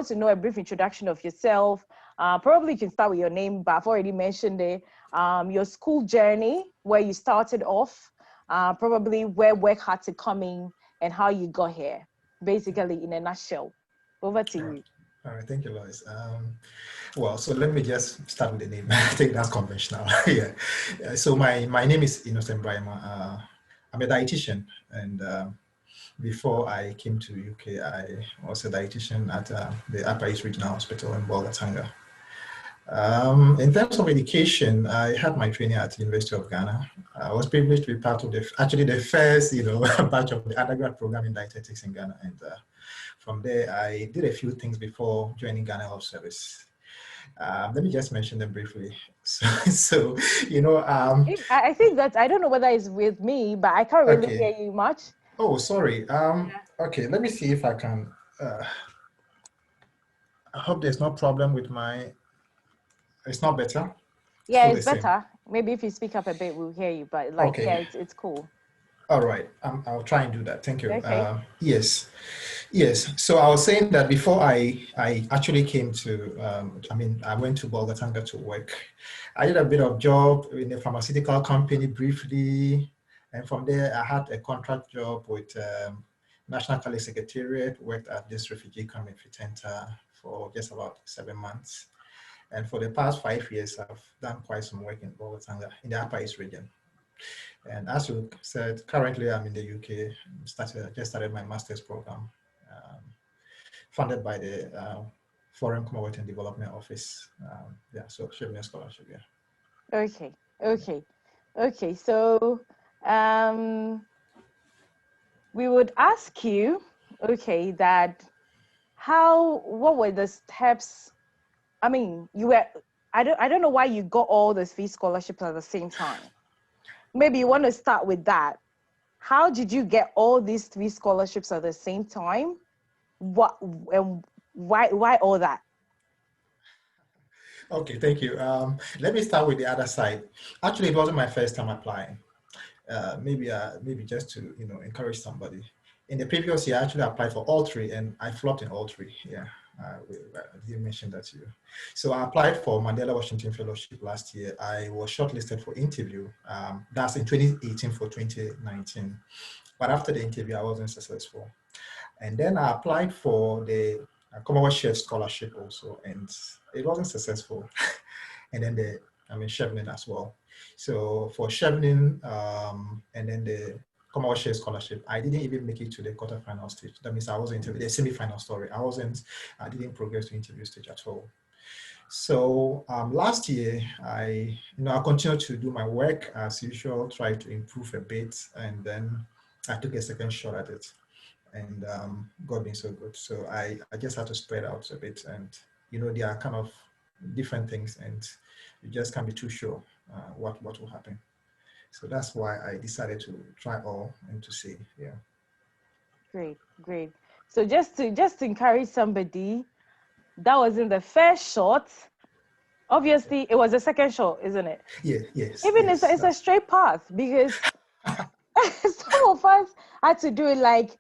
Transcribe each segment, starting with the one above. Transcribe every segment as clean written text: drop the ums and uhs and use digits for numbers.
to know a brief introduction of yourself. Probably you can start with your name, but I've already mentioned it. Your school journey, where you started off, probably where work had to come in and how you got here, basically in a nutshell. Over to you. All right, thank you, Lois. Well, so let me just start with the name. I think that's conventional. Yeah. So my name is Innocent Braimah. I'm a dietitian, and before I came to UK, I was a dietitian at the Upper East Regional Hospital in Bolgatanga. In terms of education, I had my training at the University of Ghana. I was privileged to be part of the first, batch of the undergrad program in dietetics in Ghana, and from there I did a few things before joining Ghana Health Service. Let me just mention them briefly. So I think that I don't know whether it's with me, but I can't really hear you much. Oh, sorry. Okay, let me see if I can. I hope there's no problem with my. It's not better. Yeah, it's better. Maybe if you speak up a bit, we'll hear you. But yeah, it's cool. All right, I'll try and do that. Thank you. Okay. Yes. So I was saying that before I actually came to, I went to Bolgatanga to work. I did a bit of job in a pharmaceutical company briefly, and from there I had a contract job with National College Secretariat. Worked at this refugee camp in Fitenta for just about 7 months, and for the past 5 years I've done quite some work in Bolgatanga in the Upper East region. And as you said, currently I'm in the UK. Just started my master's program, funded by the Foreign Commonwealth and Development Office. So Chevening scholarship. Yeah. Okay. So we would ask you, that what were the steps? I mean, I don't know why you got all those 3 scholarships at the same time. Maybe you want to start with that. How did you get all these 3 scholarships at the same time? What and why all that? Okay, thank you. Let me start with the other side. Actually, it wasn't my first time applying. Maybe just to encourage somebody. In the previous year, I actually applied for all 3, and I flopped in all 3. Yeah. I didn't mention that to you. So I applied for Mandela Washington Fellowship last year. I was shortlisted for interview. That's in 2018 for 2019. But after the interview, I wasn't successful. And then I applied for the Commonwealth Shared Scholarship also, and it wasn't successful. And then Chevening as well. So for Chevening, and then the Commonwealth Shared Scholarship, I didn't even make it to the quarterfinal stage. That means I wasn't into the semi-final story. I didn't progress to interview stage at all. So last year, I continued to do my work as usual, try to improve a bit, and then I took a second shot at it, and God being so good. So I just had to spread out a bit, and there are kind of different things, and you just can't be too sure what will happen. So that's why I decided to try all and to see. Yeah. Great. So just to encourage somebody, that wasn't the first shot. Obviously, it was the second shot, isn't it? Yeah. Yes. Even yes, it's a straight path, because some of us had to do it like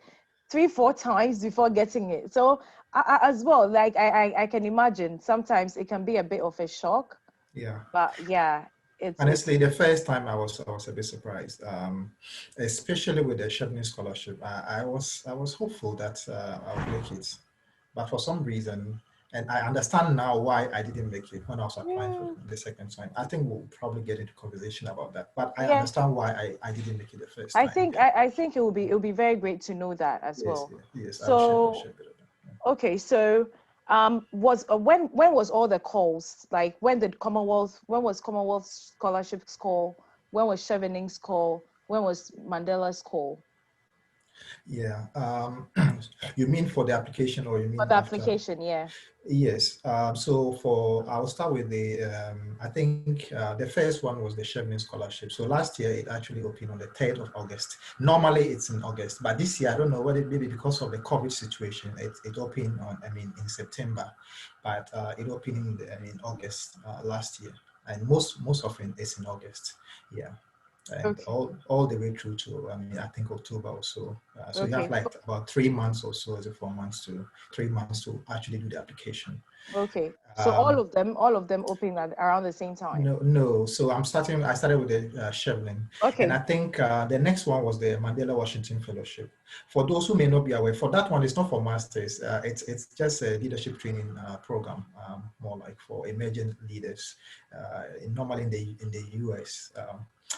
3-4 times before getting it. So as well, like I can imagine sometimes it can be a bit of a shock. Yeah. But yeah. Honestly, the first time I was a bit surprised, especially with the Chevening scholarship. I was hopeful that I'll make it, but for some reason, and I understand now why I didn't make it when I was applying for the second time. I think we'll probably get into conversation about that, but I understand why I didn't make it the first time. I think it will be very great to know that as well. Yes. So I'll share a bit of that. Yeah. Okay, so when was all the calls? Like when was Commonwealth scholarships call? When was Chevening's call? When was Mandela's call? Yeah. You mean for the application, or you mean for the application? Yeah. Yes. So I'll start with the, I think the first one was the Chevening scholarship. So last year it actually opened on the 3rd of August. Normally it's in August, but this year, I don't know whether maybe because of the COVID situation, it opened in September, but it opened in August last year. And most often it's in August. Yeah. and Okay. all the way through to, I mean, I think October or so. So you have Okay. like about 3 months or so, is it 4 months to 3 months to actually do the application. Okay. So Um, all of them open at around the same time. no. So I started with the Chevening, and I Okay. think the next one was the Mandela Washington Fellowship. For those who may not be aware, for that one, it's not for masters. It's just a leadership training program, more like for emerging leaders, normally in the US.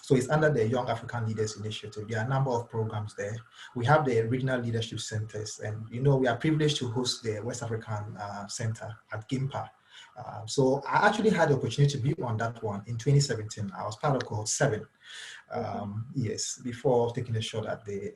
So it's under the Young African Leaders Initiative. There are a number of programs there. We have the regional leadership centers, and we are privileged to host the West African Center at GIMPA. So I actually had the opportunity to be on that one in 2017. I was part of cohort 7. Okay. Yes, before taking a shot at the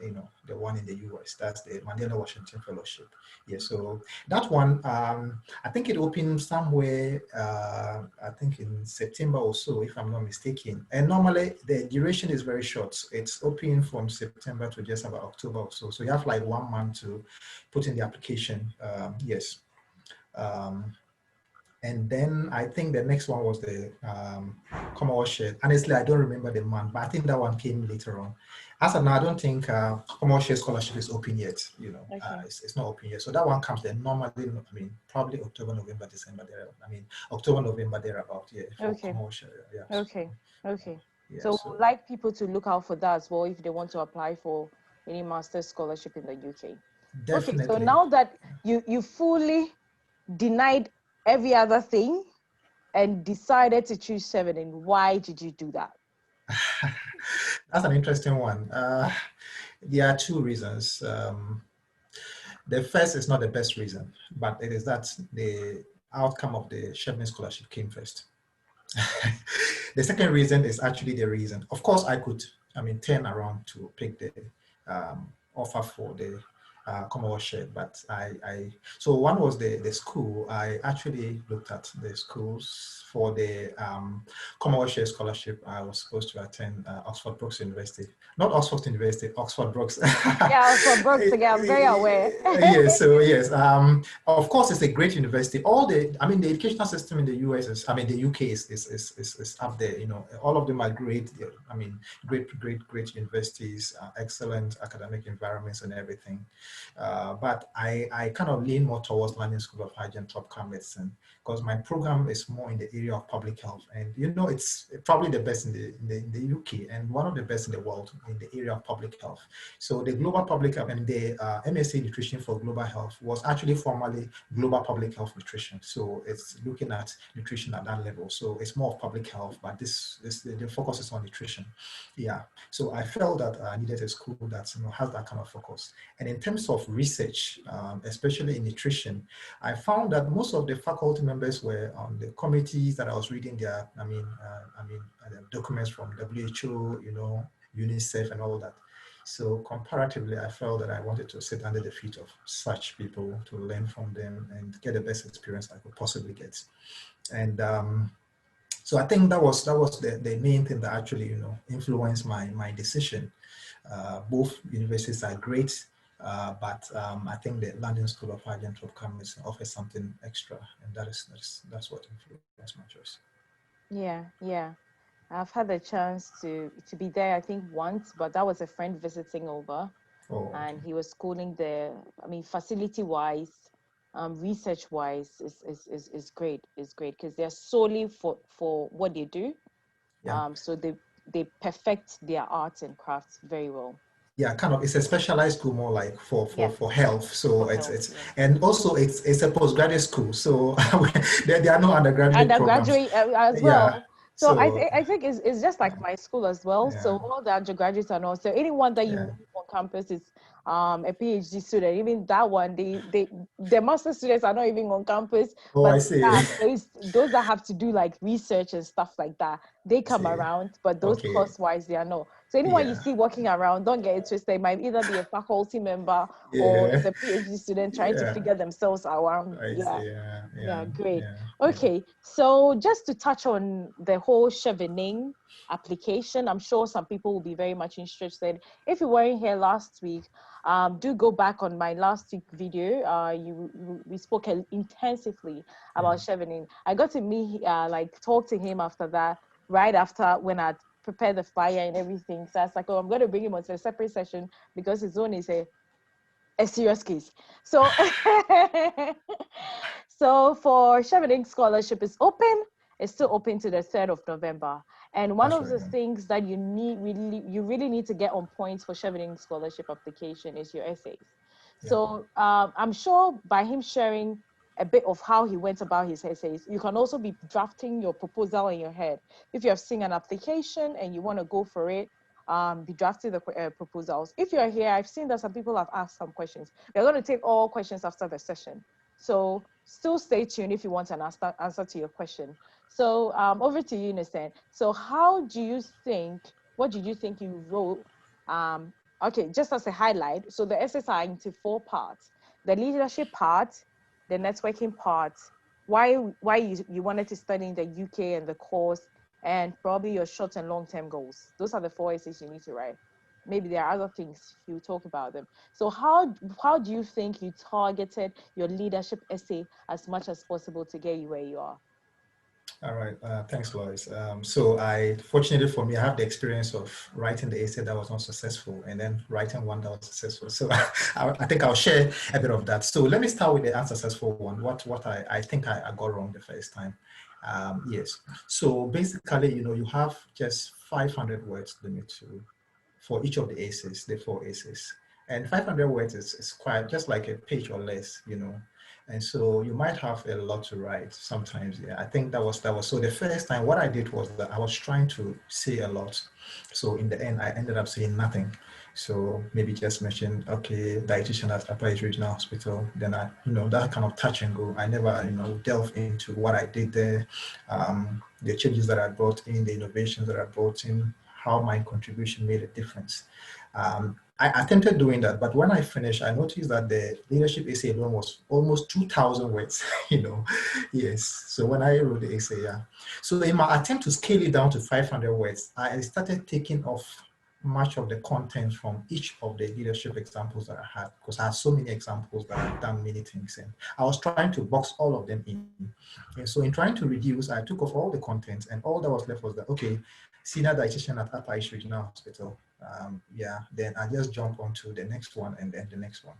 one in the US. That's the Mandela Washington Fellowship. Yeah, so that one, I think it opened somewhere, I think in September or so, if I'm not mistaken. And normally the duration is very short. It's open from September to just about October or so. So you have like 1 month to put in the application. Yes. Um, and then I think the next one was the Commonwealth share. Honestly, I don't remember the month, but I think that one came later on. As of now, I don't think Commonwealth share scholarship is open yet. Okay. It's not open yet. So that one comes then normally, I mean, probably October, November, December, there. I mean, October, November, thereabout, yeah, for Okay. Commonwealth share. Yeah. Okay. Okay. Yeah. So So we'd like people to look out for that as well if they want to apply for any master's scholarship in the UK. Okay, so definitely. now that you fully denied every other thing and decided to choose Chevening, why did you do that? That's an interesting one. There are two reasons. The first is not the best reason, but it is that the outcome of the Chevening scholarship came first. The second reason is actually the reason. Of course, I could, I mean, turn around to pick the offer for the Commonwealth share, but so one was the school. I actually looked at the schools for the Commonwealth share scholarship. I was supposed to attend Oxford Brookes University, not Oxford University, Oxford Brookes. Yeah, for Brooks again, I'm very aware. Yes, so yes, of course, it's a great university. I mean, the educational system in the US is, I mean, the UK is up there. All of them are great. I mean, great universities, excellent academic environments, and everything. But I kind of lean more towards London School of Hygiene and Tropical Medicine because my program is more in the area of public health, and it's probably the best in the UK and one of the best in the world in the area of public health. So the global public health and the MSc Nutrition for Global Health was actually formerly Global Public Health Nutrition. So it's looking at nutrition at that level. So it's more of public health, but the focus is on nutrition. Yeah. So I felt that I needed a school that has that kind of focus. And in terms of research, especially in nutrition, I found that most of the faculty members were on the committees that I was reading their, documents from WHO, UNICEF and all that. So comparatively, I felt that I wanted to sit under the feet of such people to learn from them and get the best experience I could possibly get. And so I think that was the main thing that actually influenced my decision. Both universities are great, but I think the London School of Hygiene and Tropical Medicine offers something extra, and that's what influenced my choice. Yeah, yeah. I've had the chance to be there, I think once, but that was a friend visiting over, Oh, and okay. he was schooling there. I mean, facility wise, research wise is great. Is great because they're solely for what they do. Yeah. So they perfect their arts and crafts very well. Yeah, kind of. It's a specialized school, more like Yes, for health. So for it's health. it's Yeah. and also it's a postgraduate school. So there are no undergraduate programs. Undergraduate as Yeah. well. So So I think it's just like my school as well. yeah, So all the undergraduates and all. So anyone that you yeah. meet on campus is a PhD student. Even that one, the master students are not even on campus, Oh, but I they see. are placed. Those that have to do like research and stuff like that, they I come see. around. But those Okay. course wise, they are not. So anyone you Yeah. see walking around, don't get it twisted. It might either be a faculty member or is Yeah. a PhD student trying to Yeah. figure themselves around. I Yeah. see. Yeah. Yeah. Yeah, great. Yeah. Yeah. Okay, so just to touch on the whole Chevening application, I'm sure some people will be very much interested. If you weren't here last week, do go back on my last week video. We spoke intensively about Chevening. I got to meet, like, talk to him after that, right after when I'd prepare the flyer and everything. So I was like, oh, I'm going to bring him onto a separate session because his own is a serious case. So, so for Chevening scholarship is open. It's still open to the 3rd of November. And one That's of very the good. things that you really need to get on points for Chevening scholarship application is your essays. Yeah. So I'm sure by him sharing a bit of how he went about his essays, you can also be drafting your proposal in your head. If you have seen an application and you want to go for it, be drafting the proposals. If you're here, I've seen that some people have asked some questions. We're going to take all questions after the session. So still stay tuned if you want an answer to your question. So over to you, Innocent. So what did you think you wrote? Okay, just as a highlight. So the essays are into 4 parts: the leadership part, the networking part, why you wanted to study in the UK and the course, and probably your short and long-term goals. Those are the 4 essays you need to write. Maybe there are other things, he'll talk about them. So how do you think you targeted your leadership essay as much as possible to get you where you are? All right, thanks, Lois. So fortunately for me, I have the experience of writing the essay that was not successful and then writing one that was successful. So I think I'll share a bit of that. So let me start with the unsuccessful one, what I think I got wrong the first time. Yes, so basically, you have just 500 words limit for each of the essays, the 4 essays. And 500 words is quite just like a page or less. And so you might have a lot to write sometimes. Yeah, I think that was so the first time what I did was that I was trying to say a lot. So in the end, I ended up saying nothing. So maybe just mention, okay, dietitian at Applied Regional Hospital. Then that kind of touch and go. I never, delve into what I did there, the changes that I brought in, the innovations that I brought in, how my contribution made a difference. I attempted doing that, but when I finished, I noticed that the leadership essay alone was almost 2,000 words, Yes. So when I wrote the essay, yeah. So in my attempt to scale it down to 500 words, I started taking off much of the content from each of the leadership examples that I had, because I had so many examples that I've done many things in. I was trying to box all of them in. And so in trying to reduce, I took off all the content, and all that was left was that, okay, senior dietitian at Upper East Regional Hospital. Then I just jump onto the next one and then the next one.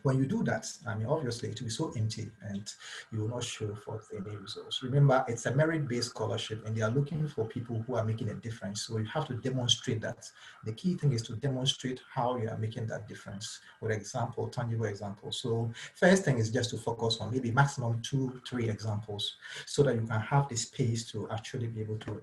When you do that, I mean, obviously it will be so empty and you will not show forth any results. Remember, it's a merit-based scholarship and they are looking for people who are making a difference. So you have to demonstrate that. The key thing is to demonstrate how you are making that difference with example, tangible examples. So first thing is just to focus on maybe maximum 2-3 examples so that you can have the space to actually be able to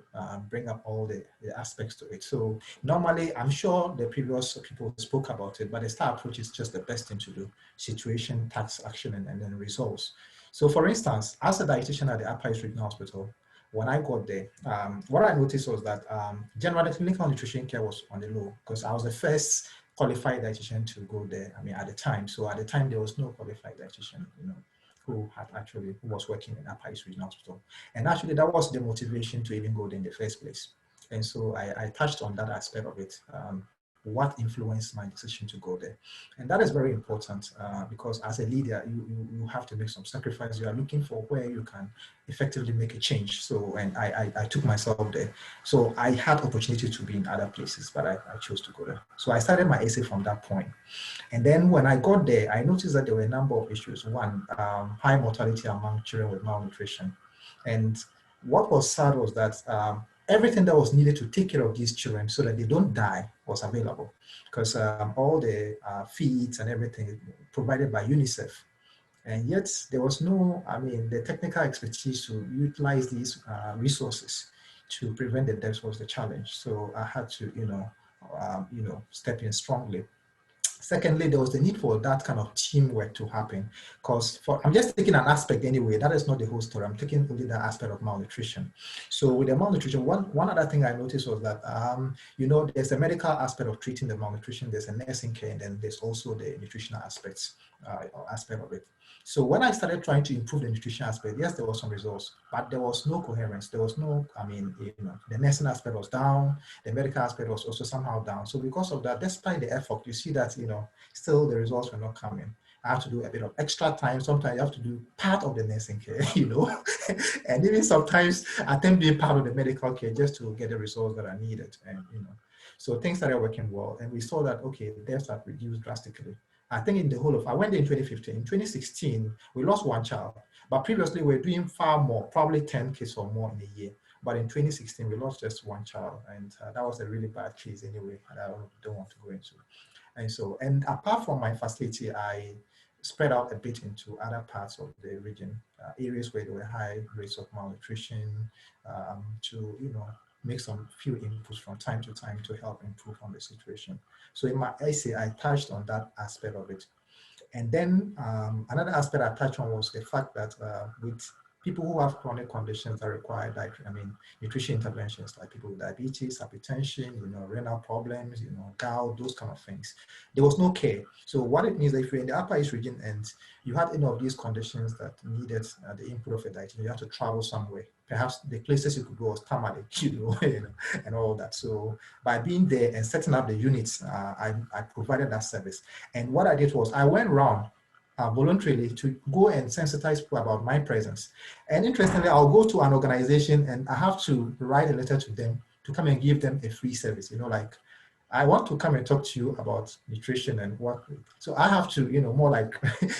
bring up all the aspects to it. So normally, I'm sure the previous people spoke about it, but the STAR approach is just the best thing to do: situation, task, action, and then results. So for instance, as a dietitian at the Upper East Regional Hospital, when I got there, what I noticed was that generally clinical nutrition care was on the low because I was the first qualified dietitian to go there. I mean, at the time. So at the time, there was no qualified dietitian, who was working in Upper East Regional Hospital. And actually, that was the motivation to even go there in the first place. And so I touched on that aspect of it. What influenced my decision to go there? And that is very important because as a leader, you have to make some sacrifice. You are looking for where you can effectively make a change. So, and I took myself there. So I had opportunity to be in other places, but I chose to go there. So I started my essay from that point. And then when I got there, I noticed that there were a number of issues. One, high mortality among children with malnutrition. And what was sad was that everything that was needed to take care of these children so that they don't die was available, because all the feeds and everything provided by UNICEF. And yet there was no, the technical expertise to utilize these resources to prevent the deaths was the challenge. So I had to, step in strongly. Secondly, there was the need for that kind of teamwork to happen, because I'm just taking an aspect anyway. That is not the whole story. I'm taking only that aspect of malnutrition. So with the malnutrition, one other thing I noticed was that there's a medical aspect of treating the malnutrition. There's a nursing care, and then there's also the nutritional aspect of it. So when I started trying to improve the nutrition aspect, yes, there was some results, but there was no coherence. There was no, the nursing aspect was down. The medical aspect was also somehow down. So because of that, despite the effort, you see that, still the results were not coming. I have to do a bit of extra time. Sometimes you have to do part of the nursing care, and even sometimes attempt being part of the medical care just to get the results that are needed. And so things started working well, and we saw that okay, deaths had reduced drastically. I think in the whole of, I went in 2015. In 2016, we lost one child, but previously we were doing far more, probably 10 kids or more in a year. But in 2016, we lost just one child, and that was a really bad case anyway, and I don't want to go into. And apart from my facility, I spread out a bit into other parts of the region, areas where there were high rates of malnutrition, to make some few inputs from time to time to help improve on the situation. So in my essay, I touched on that aspect of it. And then another aspect I touched on was the fact that with people who have chronic conditions that require nutrition interventions, like people with diabetes, hypertension, renal problems, gout, those kind of things, there was no care. So what it means is if you're in the Upper East region and you had any of these conditions that needed the input of a dietitian, you have to travel somewhere. Perhaps the places you could go was Tamale, and all that. So by being there and setting up the units, I provided that service. And what I did was I went around voluntarily to go and sensitize people about my presence. And interestingly, I'll go to an organization and I have to write a letter to them to come and give them a free service. Like, I want to come and talk to you about nutrition and what. So I have to, more like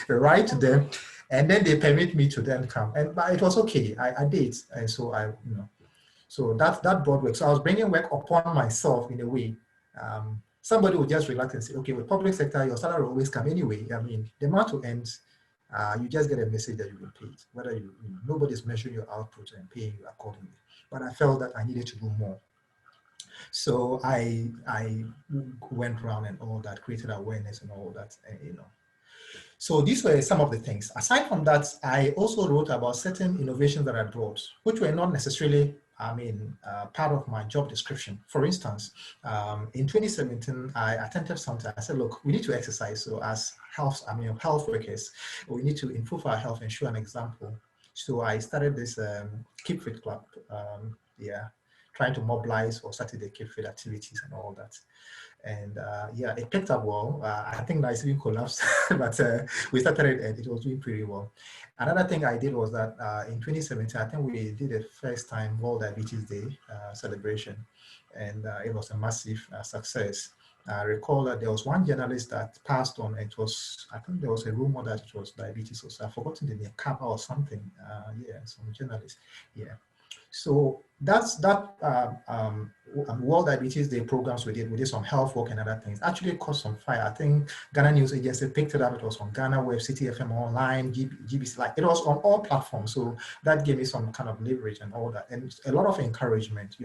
write to them, and then they permit me to then come. But it was okay. I did, and so so that brought work. So I was bringing work upon myself in a way. Somebody would just relax and say, okay, with public sector, your salary will always come anyway. I mean, the month will end, you just get a message that you've been paid, whether nobody's measuring your output and paying you accordingly. But I felt that I needed to do more. So I went around and all that, created awareness and all that, So these were some of the things. Aside from that, I also wrote about certain innovations that I brought, which were not necessarily, part of my job description. For instance, in 2017, I attempted something. I said, look, we need to exercise. So as health workers, we need to improve our health and show an example. So I started this Keep Fit Club, trying to mobilize for Saturday Keep Fit activities and all that. And it picked up well. I think that it's even collapsed, but we started it and it was doing pretty well. Another thing I did was that in 2017, I think we did a first time World Diabetes Day celebration, and it was a massive success. I recall that there was one journalist that passed on. I think there was a rumor that it was diabetes, or so I've forgotten the name, Kappa or something. Some journalist. Yeah. So that's World Diabetes Day programs we did some health work and other things. Actually caught some fire. I think Ghana News Agency picked it up. It was on Ghana Web, City FM Online, GBC, like it was on all platforms. So that gave me some kind of leverage and all that, and a lot of encouragement,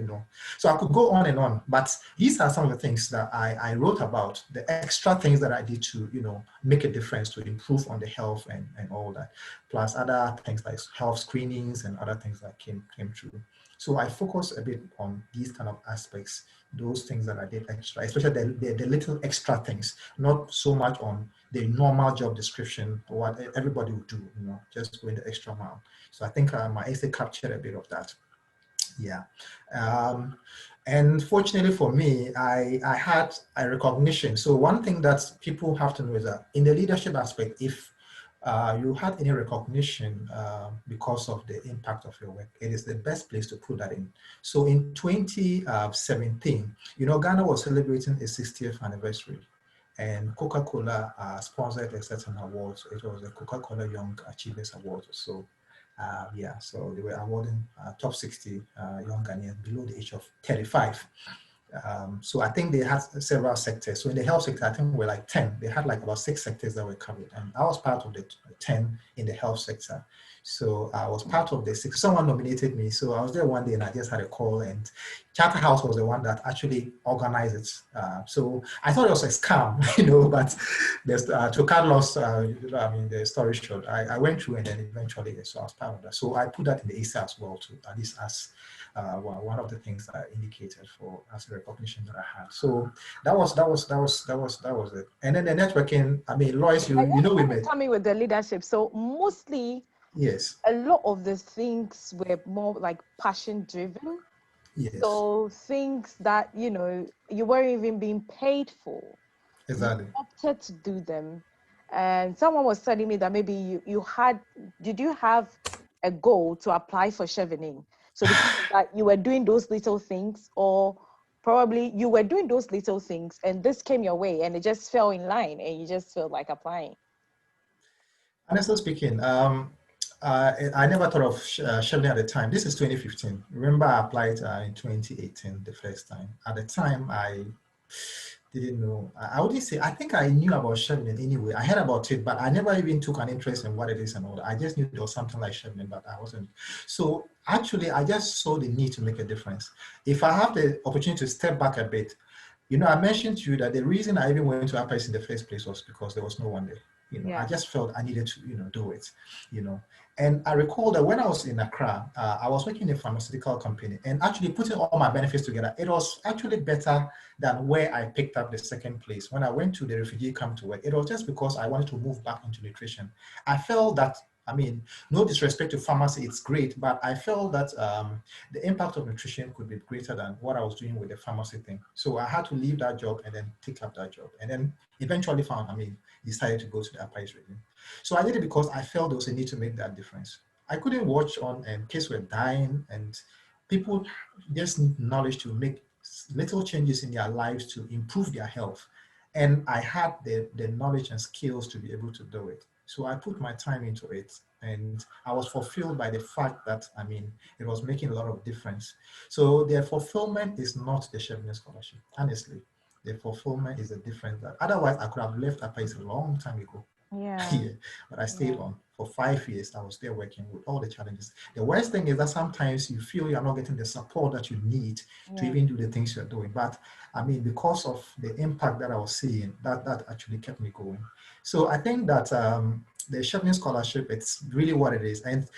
So I could go on and on, but these are some of the things that I wrote about, the extra things that I did to, make a difference, to improve on the health and all that, plus other things like health screenings and other things that came through. So I focus a bit on these kind of aspects, those things that I did extra, especially the little extra things, not so much on the normal job description or what everybody would do, just going the extra mile. So I think my essay captured a bit of that. Yeah. And fortunately for me, I had a recognition. So one thing that people have to know is that in the leadership aspect, if you had any recognition because of the impact of your work, it is the best place to put that in. So in 2017, Ghana was celebrating its 60th anniversary, and Coca-Cola sponsored a certain award. So it was the Coca-Cola Young Achievers Award. So so they were awarding top 60 young Ghanaians below the age of 35. So I think they had several sectors. So in the health sector, I think we're like 10. They had like about 6 sectors that were covered. And I was part of the 10 in the health sector. So I was part of the 6. Someone nominated me. So I was there one day and I just had a call, and Charterhouse was the one that actually organized it. So I thought it was a scam, but there's to cut loss, the story short, I went through and then eventually, so I was part of that. So I put that in the essay as well, to at least as one of the things that I indicated for as a recognition that I had. So that was it. And then the networking, Lois, we met. Coming with the leadership. So mostly, yes, a lot of the things were more like passion driven. Yes. So things that, you weren't even being paid for. Exactly. You opted to do them. and someone was telling me that maybe did you have a goal to apply for Chevening? So because of that, you were doing those little things, or probably you were doing those little things and this came your way and it just fell in line and you just felt like applying. Honestly speaking, I never thought of Chevening at the time. This is 2015. Remember, I applied in 2018 the first time. At the time, I didn't know. I wouldn't say, I think I knew about Chevening anyway. I heard about it, but I never even took an interest in what it is and all that. I just knew there was something like Chevening, but I wasn't. So actually, I just saw the need to make a difference. If I have the opportunity to step back a bit, I mentioned to you that the reason I even went to APIS in the first place was because there was no one there. I Yeah. just felt I needed to, do it, And I recall that when I was in Accra, I was working in a pharmaceutical company, and actually putting all my benefits together, it was actually better than where I picked up the second place. When I went to the refugee camp to work, it was just because I wanted to move back into nutrition. I felt that, no disrespect to pharmacy, it's great, but I felt that the impact of nutrition could be greater than what I was doing with the pharmacy thing. So I had to leave that job and then take up that job. And then eventually decided to go to the APIS region. So I did it because I felt there was a need to make that difference. I couldn't watch on and kids were dying and people just need knowledge to make little changes in their lives to improve their health. And I had the knowledge and skills to be able to do it. So I put my time into it and I was fulfilled by the fact that, it was making a lot of difference. So the fulfillment is not the Chevening Scholarship, honestly. The fulfillment is a difference that otherwise I could have left APIS a long time ago. Yeah. Yeah, but I stayed Yeah. on for 5 years. I was there working with all the challenges. The worst thing is that sometimes you feel you're not getting the support that you need to Yeah. even do the things you're doing. But because of the impact that I was seeing, that actually kept me going. So I think that the Chevening Scholarship, it's really what it is. And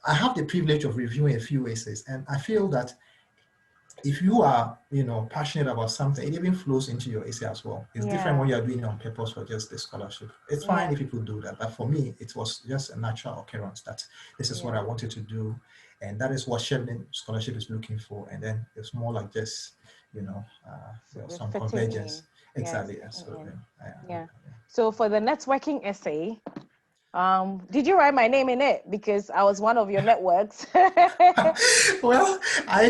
I have the privilege of reviewing a few essays, and I feel that if you are, passionate about something, it even flows into your essay as well. It's different when Yeah. you're doing it on purpose for just the scholarship. It's fine Yeah. if people do that, but for me, it was just a natural occurrence that this is what Yeah. I wanted to do, and that is what Chevening Scholarship is looking for. And then it's more like just, We're some fitting in. convergence. Yes, Exactly. Yeah. fitting So in. yeah. Yeah. So for the networking essay, did you write my name in it? Because I was one of your networks. Well, I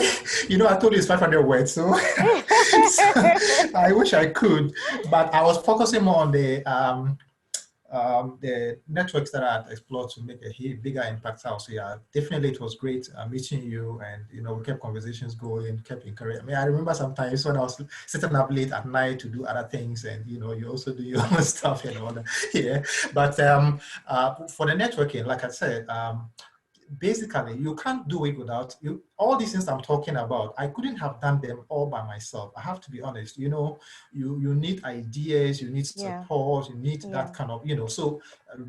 told you it's 500 words, so, so I wish I could, but I was focusing more on the networks that I had explored to make a bigger impact out. So yeah, definitely it was great meeting you, and we kept conversations going, kept encouraging. I remember sometimes when I was sitting up late at night to do other things, and you also do your own stuff and all that. Yeah, but for the networking, like I said, basically you can't do it without you. All these things I'm talking about, I couldn't have done them all by myself. I have to be honest. You need ideas, you need Yeah. support, you need Yeah. that kind of, so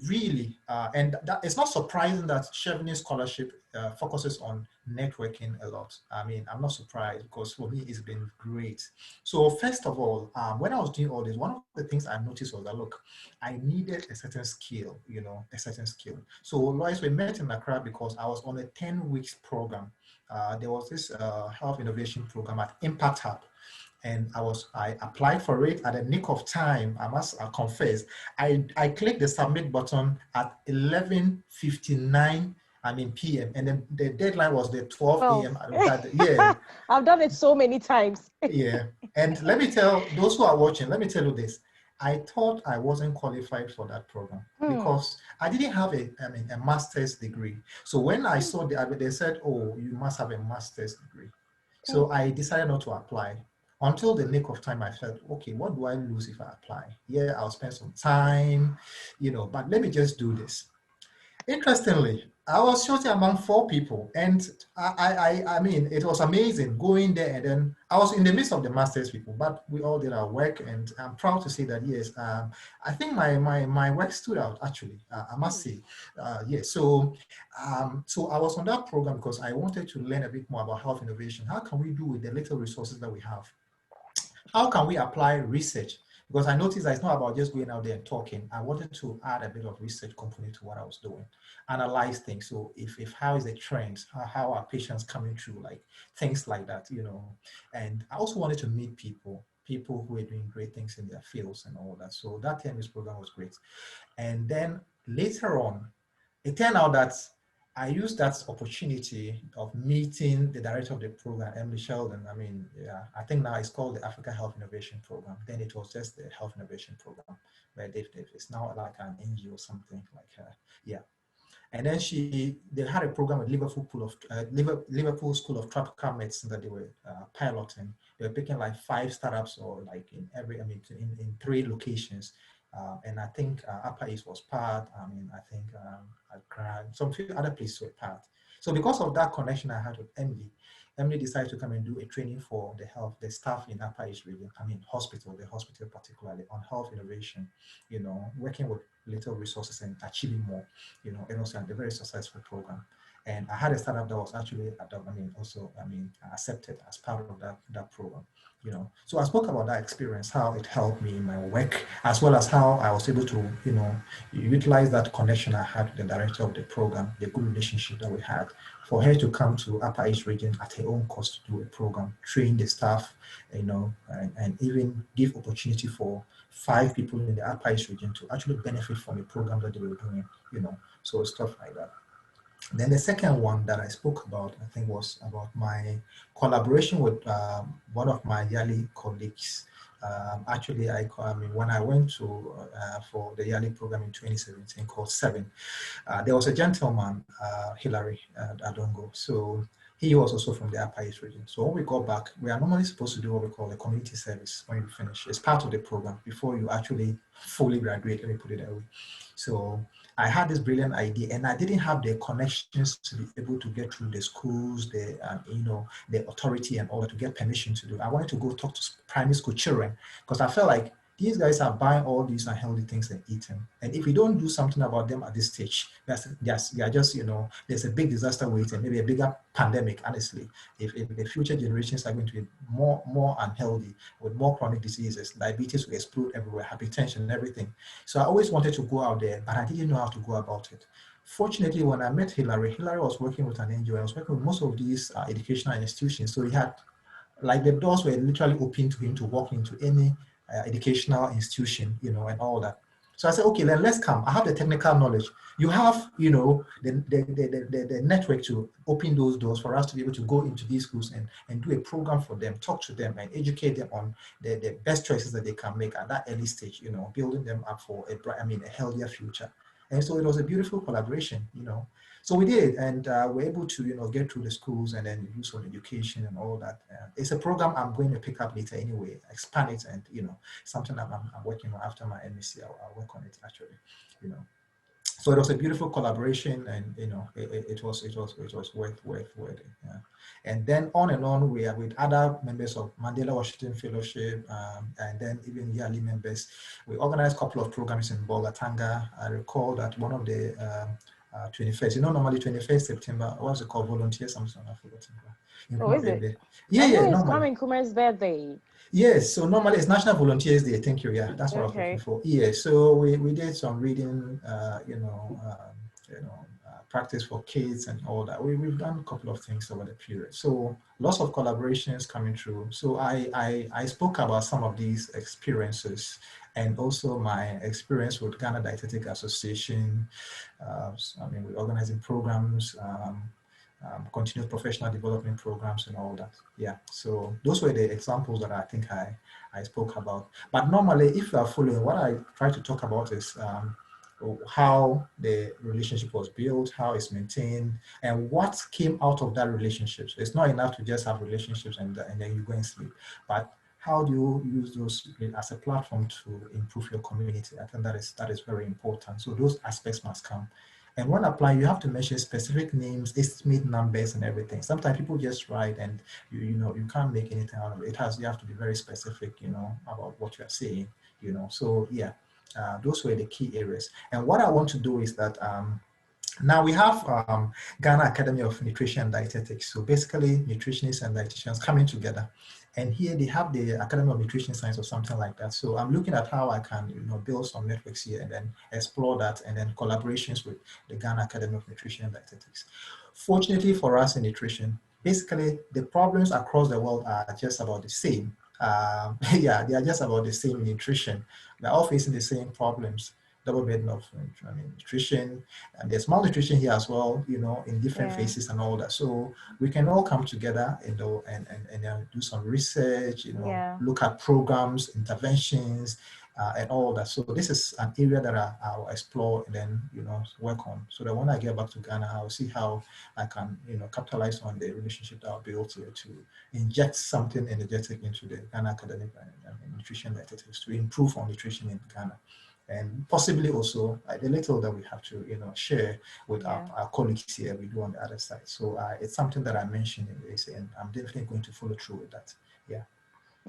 really, and that it's not surprising that Chevening Scholarship focuses on networking a lot. I'm not surprised because for me it's been great. So first of all, when I was doing all this, one of the things I noticed was that, look, I needed a certain skill, a certain skill. So Lois, we met in Accra because I was on a 10 weeks program. There was this health innovation program at Impact Hub. And I applied for it at the nick of time. I must confess, I clicked the submit button at 11:59 PM, and then the deadline was the 12 12. a.m. That yeah. I've done it so many times. Yeah, and let me tell those who are watching, let me tell you this. I thought I wasn't qualified for that program because I didn't have a master's degree. So when I saw the advert, they said, "Oh, you must have a master's degree." So I decided not to apply. Until the nick of time, I felt, okay, what do I lose if I apply? Yeah, I'll spend some time, but let me just do this. Interestingly, I was shortly among 4 people, and it was amazing going there. And then I was in the midst of the masters people, but we all did our work, and I'm proud to say that yes, I think my work stood out actually. I must say, yes. So I was on that program because I wanted to learn a bit more about health innovation. How can we do with the little resources that we have? How can we apply research? Because I noticed that it's not about just going out there and talking. I wanted to add a bit of research component to what I was doing, analyze things. So if how is the trends, how are patients coming through, like things like that, And I also wanted to meet people. people who were doing great things in their fields and all that. So that TMS program was great. And then later on, it turned out that I used that opportunity of meeting the director of the program, Emily Sheldon. I mean, yeah, I think now it's called the Africa Health Innovation Program. Then it was just the Health Innovation Program, where it's now like an NGO or something like yeah. And then they had a program at Liverpool School of Tropical Medicine that they were piloting. They were picking like 5 startups or like in every, I mean, in 3 locations. And I think Upper East was part. I mean, I think Accra, some few other places were part. So because of that connection I had with Emily, Emily decided to come and do a training for the staff in Upper East region, I mean, the hospital particularly, on health innovation, you know, working with little resources and achieving more, you know. It was a very successful program. And I had a startup that was actually, accepted as part of that program, you know. So I spoke about that experience, how it helped me in my work, as well as how I was able to, you know, utilize that connection I had with the director of the program, the good relationship that we had, for her to come to Upper East region at her own cost to do a program, train the staff, you know, and even give opportunity for 5 people in the Upper East region to actually benefit from a program that they were doing, you know, so stuff like that. Then the second one that I spoke about, I think, was about my collaboration with one of my Yali colleagues. Actually, when I went to for the Yali program in 2017 called 7, there was a gentleman, Hilary Adongo. So he was also from the Upper East region. So when we got back, we are normally supposed to do what we call a community service when you finish. It's part of the program before you actually fully graduate, let me put it that way. So I had this brilliant idea, and I didn't have the connections to be able to get through the schools, the authority and all that to get permission to do. I wanted to go talk to primary school children because I felt like these guys are buying all these unhealthy things and eating. And if we don't do something about them at this stage, we are just, you know, there's a big disaster waiting, maybe a bigger pandemic, honestly. If the future generations are going to be more unhealthy with more chronic diseases, diabetes will explode everywhere, hypertension and everything. So I always wanted to go out there, but I didn't know how to go about it. Fortunately, when I met Hilary was working with an NGO. I was working with most of these educational institutions. So he had, like, the doors were literally open to him to walk into any educational institution, you know, and all that. So I said, okay, then let's come. I have the technical knowledge. You have, you know, the network to open those doors for us to be able to go into these schools and do a program for them, talk to them and educate them on the best choices that they can make at that early stage, you know, building them up for a healthier future. And so it was a beautiful collaboration, you know. So we did, and we're able to, you know, get through the schools and then do some education and all that. It's a program I'm going to pick up later anyway, expand it, and, you know, something I'm working on after my MSc. I'll work on it actually, you know. So it was a beautiful collaboration, and, you know, it was worth it. Yeah. And then on and on, we are with other members of Mandela Washington Fellowship, and then even yearly members. We organized a couple of programs in Bolgatanga. I recall that one of the 21st, you know, normally 21st September, what's it called? Volunteer something, I've forgotten. Oh, is it? Yeah, I know it's normally. Kwame Nkrumah's birthday. Yes, so normally it's National Volunteers Day. Thank you. Yeah, that's what I was looking Okay. for. Yeah, so we did some reading, practice for kids and all that. We've done a couple of things over the period. So lots of collaborations coming through. So I spoke about some of these experiences, and also my experience with Ghana Dietetic Association. We're organizing programs. Continuous professional development programs and all that. Yeah, so those were the examples that I think I spoke about. But normally, if you are following, what I try to talk about is how the relationship was built, how it's maintained, and what came out of that relationship. So it's not enough to just have relationships and then you go and sleep, but how do you use those as a platform to improve your community? I think that is very important. So those aspects must come. And when applying, you have to mention specific names, estimate numbers, and everything. Sometimes people just write, and you can't make anything out of it. You have to be very specific, you know, about what you are saying, you know. So yeah, those were the key areas. And what I want to do is that now we have Ghana Academy of Nutrition and Dietetics. So basically, nutritionists and dietitians coming together. And here they have the Academy of Nutrition Science or something like that. So I'm looking at how I can, you know, build some networks here and then explore that, and then collaborations with the Ghana Academy of Nutrition and Dietetics. Fortunately for us in nutrition, basically the problems across the world are just about the same. Yeah, they are just about the same nutrition. They're all facing the same problems, double burden of nutrition, and there's malnutrition here as well, in different Yeah. phases and all that. So we can all come together, and do some research, Yeah. look at programs, interventions, and all that. So this is an area that I'll explore and then, work on. So that when I get back to Ghana, I'll see how I can, capitalize on the relationship that I'll be able to inject something energetic into the Ghana academic and nutrition dietetics to improve on nutrition in Ghana. And possibly also the little that we have to, share with Yeah. our colleagues here, we do on the other side. So it's something that I mentioned in this, and I'm definitely going to follow through with that. Yeah.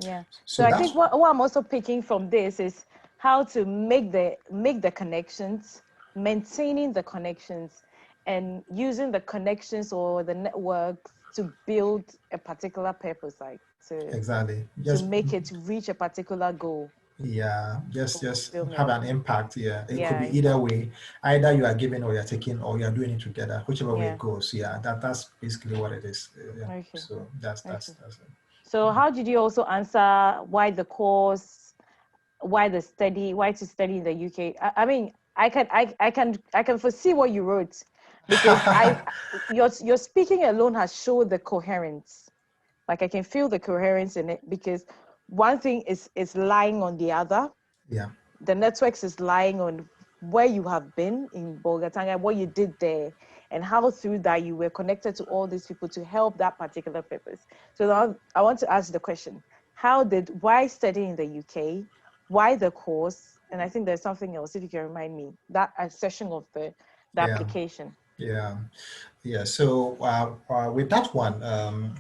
Yeah. So So I that's think what I'm also picking from this is how to make the connections, maintaining the connections, and using the connections or the networks to build a particular purpose, like exactly to just make it reach a particular goal yeah, for just have fulfillment. an impact. Yeah, it could Yeah, be either exactly. way. Either you are giving or you're taking, or you're doing it together, whichever way it Yeah. goes. Yeah, that's basically what it is. Yeah. Okay. So that's Okay. that's it. So how did you also answer why the course, why the study, why to study in the UK? I mean, I can foresee what you wrote, because your speaking alone has showed the coherence. Like I can feel the coherence in it, because one thing is lying on the other. Yeah, The networks is lying on where you have been in Bolgatanga, what you did there, and how through that you were connected to all these people to help that particular purpose. So now I want to ask the question: why study in the UK? Why the course? And I think there's something else, if you can remind me, that session of the yeah, application. yeah, yeah. So with that one,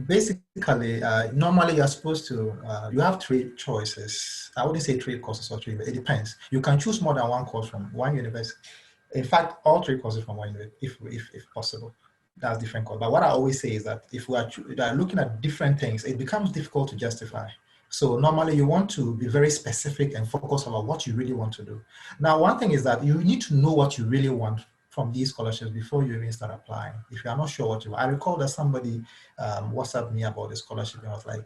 basically, normally you're supposed to, you have three choices. I wouldn't say three courses or three, but it depends. You can choose more than one course from one university. In fact, all three courses from one university, if possible. That's different course. But what I always say is that if we are looking at different things, it becomes difficult to justify. So normally you want to be very specific and focus on what you really want to do. Now, one thing is that you need to know what you really want from these scholarships before you even start applying. If you are not sure what you want. I recall that somebody WhatsApp me about the scholarship, and I was like,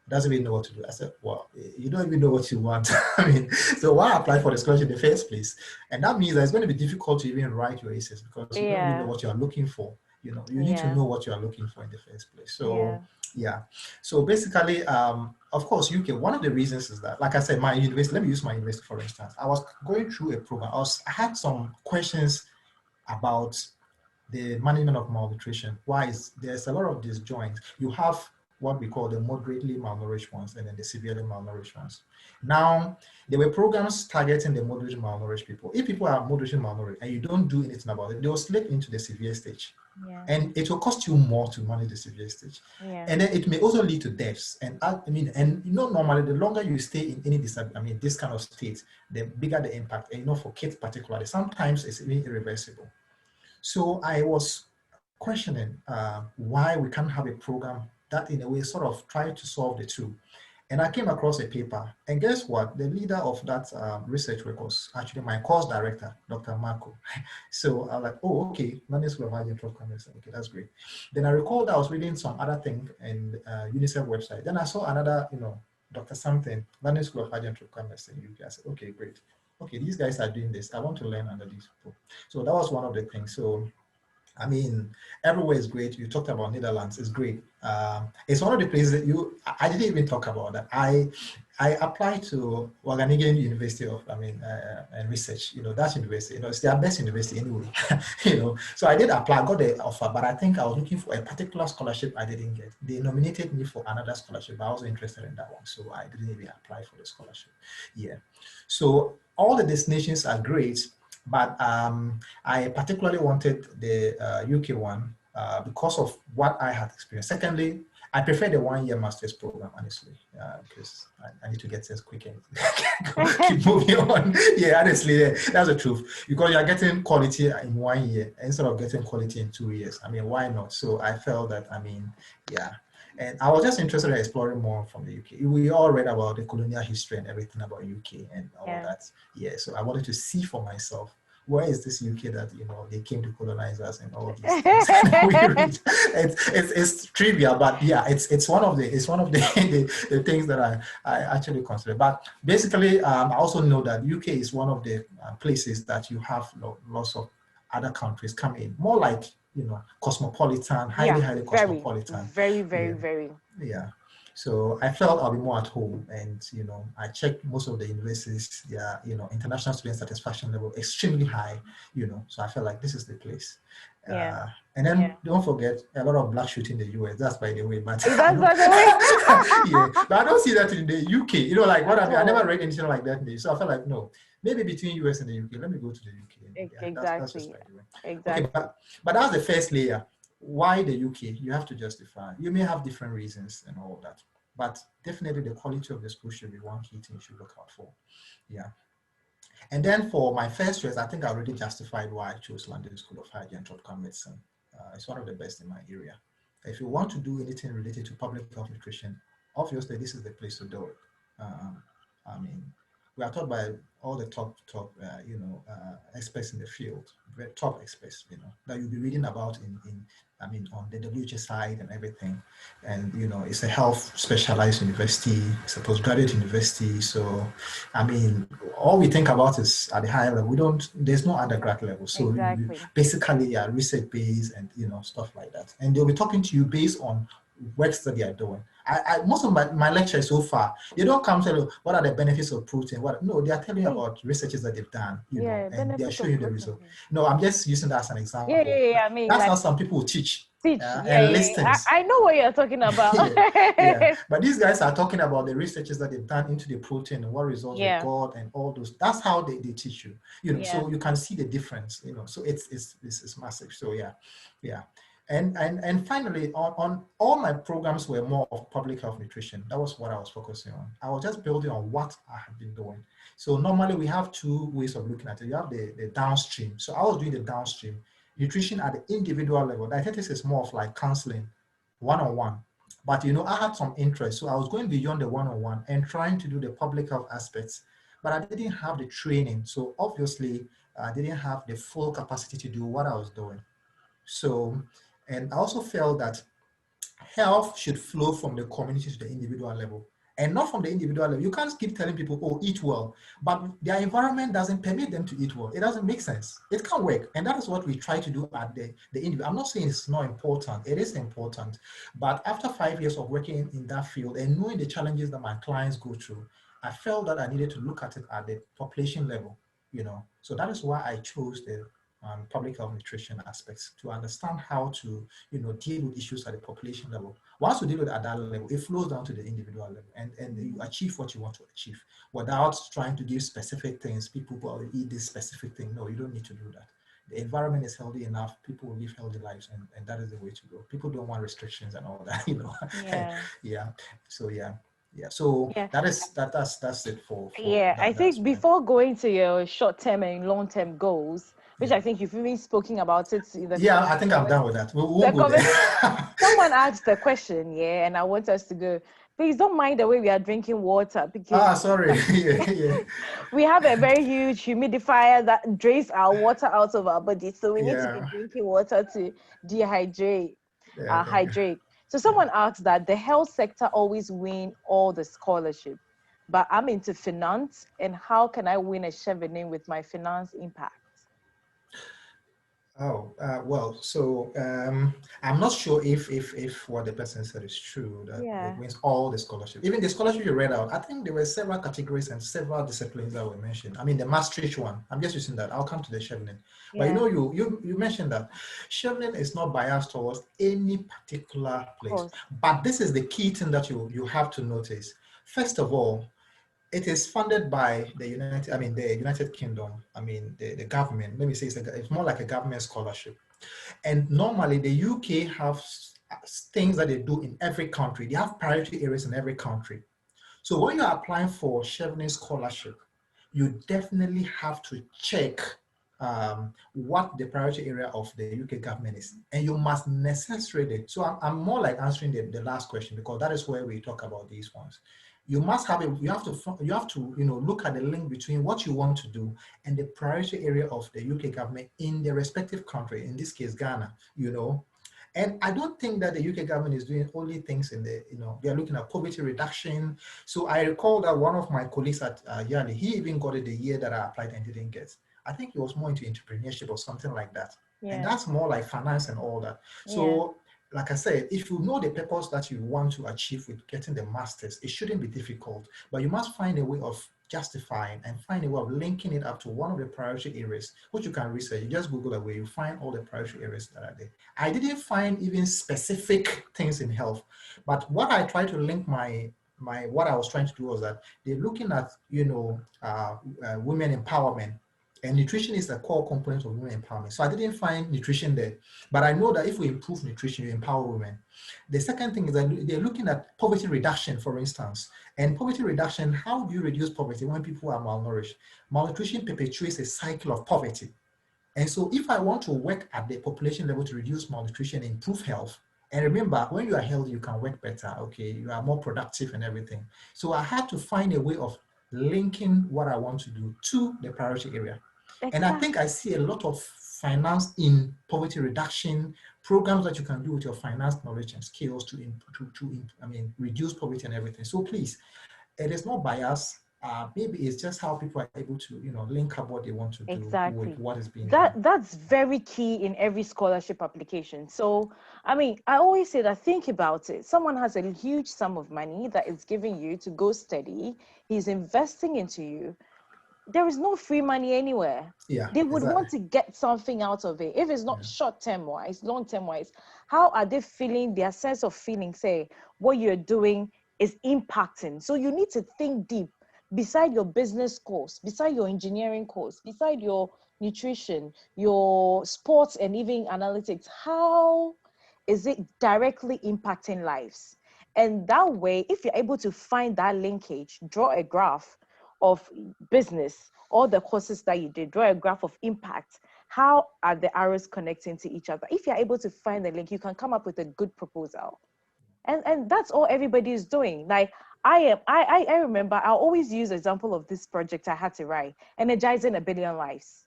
doesn't even know what to do. I said, well, you don't even know what you want. I mean, so why apply for the scholarship in the first place? And that means that it's going to be difficult to even write your essays because you don't even know Yeah, what you are looking for. You need to yeah, know what you are looking for in the first place. So yeah, yeah. So basically, of course, UK, one of the reasons is that, like I said, my university, let me use my university for instance. I was going through a program. I had some questions about the management of malnutrition. Why is there's a lot of disjoints. You have what we call the moderately malnourished ones and then the severely malnourished ones. Now, there were programs targeting the moderately malnourished people. If people are moderately malnourished and you don't do anything about it, they'll slip into the severe stage. yeah, And it will cost you more to manage the severe stage. yeah, And then it may also lead to deaths. And normally the longer you stay in any this kind of state, the bigger the impact. And for kids particularly, sometimes it's even irreversible. So I was questioning why we can't have a program that in a way sort of try to solve the two. And I came across a paper, and guess what? The leader of that research work was actually my course director, Dr. Marco. So I was like, oh, okay, London School of Hygiene and Commerce. Okay, that's great. Then I recalled I was reading some other thing in UNICEF website. Then I saw another, Dr. Something, London School of Hygiene and Commerce in UK. I said, okay, great. Okay, these guys are doing this. I want to learn under these people. So that was one of the things. So I mean, everywhere is great. You talked about Netherlands, it's great. It's one of the places that I didn't even talk about that. I applied to Wageningen University of, and Research, that university, it's their best university anyway, So I did apply, I got the offer, but I think I was looking for a particular scholarship I didn't get. They nominated me for another scholarship, but I wasn't interested in that one. So I didn't even apply for the scholarship. Yeah. So all the destinations are great, but I particularly wanted the UK one because of what I had experienced. Secondly, I prefer the 1-year master's program, honestly, because I need to get things quick and keep moving on. Yeah, honestly, yeah, that's the truth. Because you're getting quality in 1 year instead of getting quality in 2 years. I mean, why not? So I felt that, yeah. And I was just interested in exploring more from the UK. We all read about the colonial history and everything about UK and all yeah, that. Yeah, so I wanted to see for myself where is this UK that, you know, they came to colonize us and all these things. We read, it's trivia, but yeah, it's one of the the things that I actually consider. But basically, I also know that UK is one of the places that you have lots of other countries come in, more like, you know, cosmopolitan, Yeah, highly very, cosmopolitan. very, very, Yeah, very. yeah. So I felt I'll be more at home, and you know, I checked most of the universities. Their, you know, international student satisfaction level extremely high. You know, so I felt like this is the place. Yeah, And yeah. then don't forget a lot of black shooting in the US. That's by the way, but I That's don't. by the way. Yeah, but I don't see that in the UK. You know, like what At I never all. read anything like that in the, so I felt like no, maybe between US and the UK. Let me go to the UK. And, yeah, that's just Exactly. by the way. Okay, Exactly. but that's the first layer. Why the UK? You have to justify. You may have different reasons and all that, but definitely the quality of the school should be one key thing you should look out for. Yeah. And then for my first choice, I think I already justified why I chose London School of Hygiene and Tropical Medicine. It's one of the best in my area. If you want to do anything related to public health nutrition, obviously this is the place to do it. Um, I mean, we are taught by all the top experts in the field, very top experts, you know, that you'll be reading about in I mean, on the WH side and everything. And, you know, it's a health specialized university, it's a postgraduate university. So, I mean, all we think about is at the higher level. We don't, there's no undergrad level. So you Exactly. basically are research based and, you know, stuff like that. And they'll be talking to you based on works that they are doing. Most of my lectures so far, they don't come tell you what are the benefits of protein. No, they are telling you Hey, about researches that they've done, you know, yeah, and they are benefit showing of you the protein. result. No, I'm just using that as an Yeah, example. yeah, yeah. I mean, That's like how some people teach teach. Yeah, and yeah, yeah. listings. I know what you're talking about. Yeah, yeah. But these guys are talking about the researches that they've done into the protein and what results they Yeah, got and all those. That's how they teach you, you know, yeah, so you can see the difference, you know, so it's massive. So yeah, yeah. And finally, on all my programs were more of public health nutrition. That was what I was focusing on. I was just building on what I had been doing. So normally we have two ways of looking at it. You have the downstream. So I was doing the downstream nutrition at the individual level. Dietetics is more of like counseling, one-on-one. But you know, I had some interest, so I was going beyond the one-on-one and trying to do the public health aspects. But I didn't have the training, so obviously I didn't have the full capacity to do what I was doing. So, and I also felt that health should flow from the community to the individual level and not from the individual level. You can't keep telling people, oh, eat well, but their environment doesn't permit them to eat well. It doesn't make sense. It can't work. And that is what we try to do at the individual. I'm not saying it's not important. It is important. But after 5 years of working in that field and knowing the challenges that my clients go through, I felt that I needed to look at it at the population level, you know. So that is why I chose the public health nutrition aspects to understand how to, you know, deal with issues at the population level. Once you deal with it at that level, it flows down to the individual level, and you achieve what you want to achieve without trying to give specific things. People will eat this specific thing. No, you don't need to do that. The environment is healthy enough, people will live healthy lives, and that is the way to go. People don't want restrictions and all that, you know. yeah, Yeah. So yeah. Yeah, so yeah. that's it for Yeah, I that think aspect. before going to your short-term and long-term goals, which Yeah. I think you've even spoken about it in the Yeah, I think I'm done with that. We won't go there. someone asked a question, yeah, and I want us to go. Please don't mind the way we are drinking water because Sorry. Yeah, yeah. we have a very huge humidifier that drains our water out of our body. So we need to be Yeah. drinking water to dehydrate, Yeah, thank you. hydrate. So someone asked that the health sector always win all the scholarship, but I'm into finance, and how can I win a Chevening with my finance impact? Oh, well, so I'm not sure if what the person said is true, that it Yeah, wins all the scholarship. Even the scholarship you read out, I think there were several categories and several disciplines that were mentioned. I mean, the Maastricht one, I'm just using that. I'll come to the Chevening. But you yeah, know, you mentioned that Chevening is not biased towards any particular of place. course. But this is the key thing that you have to notice. First of all, it is funded by the United Kingdom. I mean, the government. Let me say it's more like a government scholarship. And normally the UK have things that they do in every country. They have priority areas in every country. So when you're applying for Chevening scholarship, you definitely have to check what the priority area of the UK government is. And you must necessarily, so I'm more like answering the last question because that is where we talk about these ones. you must have you have to look at the link between what you want to do and the priority area of the UK government in the respective country, in this case Ghana, And I don't think that the UK government is doing only things in the, they're looking at poverty reduction. So I recall that one of my colleagues at Yale, he even got it the year that I applied and didn't get. I think he was more into entrepreneurship or something like that. Yeah. And that's more like finance and all that. So Yeah. like I said, if you know the purpose that you want to achieve with getting the masters, it shouldn't be difficult, but you must find a way of justifying and find a way of linking it up to one of the priority areas, which you can research. You just Google away, you find all the priority areas that are there. I didn't find even specific things in health, but what I tried to link what I was trying to do was that they're looking at, women empowerment. And nutrition is a core component of women empowerment. So I didn't find nutrition there, but I know that if we improve nutrition, you empower women. The second thing is that they're looking at poverty reduction, for instance. And poverty reduction, how do you reduce poverty when people are malnourished? Malnutrition perpetuates a cycle of poverty. And so if I want to work at the population level to reduce malnutrition, improve health, and remember, when you are healthy, you can work better, okay? You are more productive and everything. So I had to find a way of linking what I want to do to the priority area. Exactly. And I think I see a lot of finance in poverty reduction, programs that you can do with your finance knowledge and skills to reduce poverty and everything. So please, it is not bias. Maybe it's just how people are able to, link up what they want to do with what is being done. That's very key in every scholarship application. So, I always say that, think about it. Someone has a huge sum of money that is giving you to go study. He's investing into you. There is no free money anywhere. Yeah, they would want to get something out of it. If it's not short-term wise, long-term wise, how are they feeling? Their sense of feeling, say, what you're doing is impacting. So you need to think deep. Beside your business course, beside your engineering course, beside your nutrition, your sports, and even analytics, how is it directly impacting lives? And that way, if you're able to find that linkage, draw a graph of business, all the courses that you did, draw a graph of impact. How are the arrows connecting to each other? If you're able to find the link, you can come up with a good proposal. And that's all everybody is doing. Like I remember, I always use the example of this project I had to write, Energizing a Billion Lives.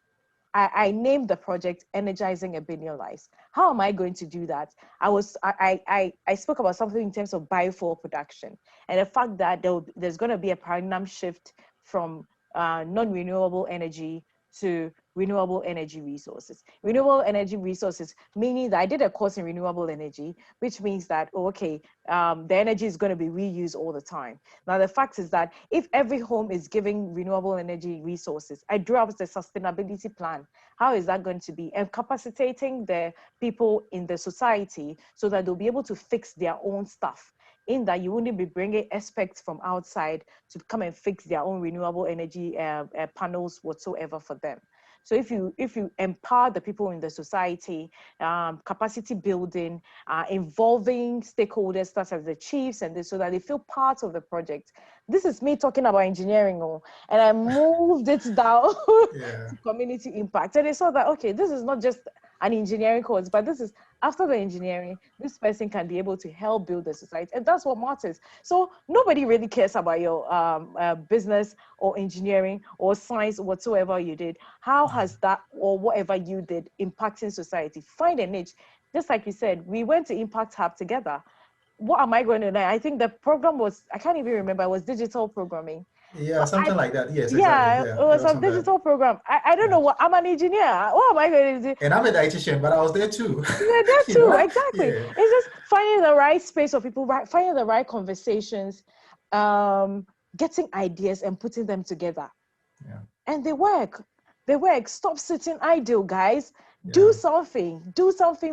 I named the project Energizing a Billion Lives. How am I going to do that? I spoke about something in terms of biofuel production and the fact that there's going to be a paradigm shift from non-renewable energy to renewable energy resources. Renewable energy resources, meaning that I did a course in renewable energy, which means that, the energy is going to be reused all the time. Now, the fact is that if every home is giving renewable energy resources, I drew up the sustainability plan. How is that going to be? And capacitating the people in the society so that they'll be able to fix their own stuff, in that you wouldn't be bringing experts from outside to come and fix their own renewable energy panels whatsoever for them. So if you empower the people in the society, capacity building, involving stakeholders such as the chiefs and this, so that they feel part of the project. This is me talking about engineering, and I moved it down to community impact. And they saw that, okay, this is not just an engineering course, but this is after the engineering, this person can be able to help build the society. And that's what matters. So nobody really cares about your business or engineering or science, whatsoever you did. How has that or whatever you did impacting society? Find a niche. Just like you said, we went to Impact Hub together. What am I going to learn? I think the program was, I can't even remember, it was digital programming. Yeah, something like that. Yes, yeah, exactly. it was a digital program. I don't know what, I'm an engineer. What am I going to do? And I'm a dietitian, but I was there too. You're there too, exactly. Yeah. It's just finding the right space of people, finding the right conversations, getting ideas and putting them together. Yeah. And they work. They work. Stop sitting idle, guys. Yeah. Do something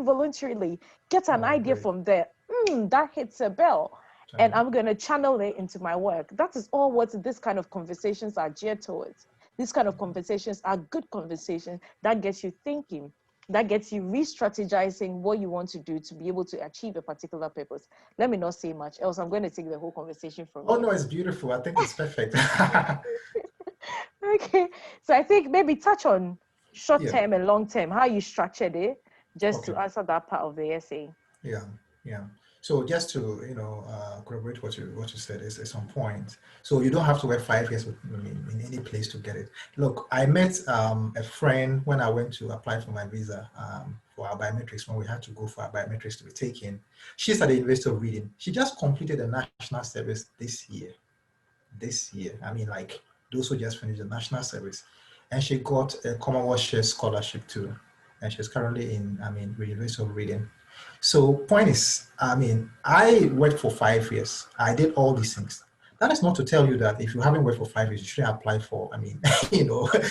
voluntarily. Get an idea from there. That hits a bell. And I'm going to channel it into my work. That is all what this kind of conversations are geared towards. These kind of conversations are good conversations that gets you thinking, that gets you re-strategizing what you want to do to be able to achieve a particular purpose. Let me not say much, else I'm going to take the whole conversation from you. Oh, no, it's beautiful. I think it's perfect. Okay. So I think maybe touch on short-term and long-term, how you structured it, just to answer that part of the essay. Yeah. So just to corroborate what you said is on point. So you don't have to work 5 years in any place to get it. Look, I met a friend when I went to apply for my visa for our biometrics, when we had to go for our biometrics to be taken. She's at the University of Reading. She just completed a national service this year. This year, I mean, like those who just finished the national service, and she got a Commonwealth Share Scholarship too, and she's currently in, University of Reading. So point is, I worked for 5 years. I did all these things. That is not to tell you that if you haven't worked for 5 years, you shouldn't apply for,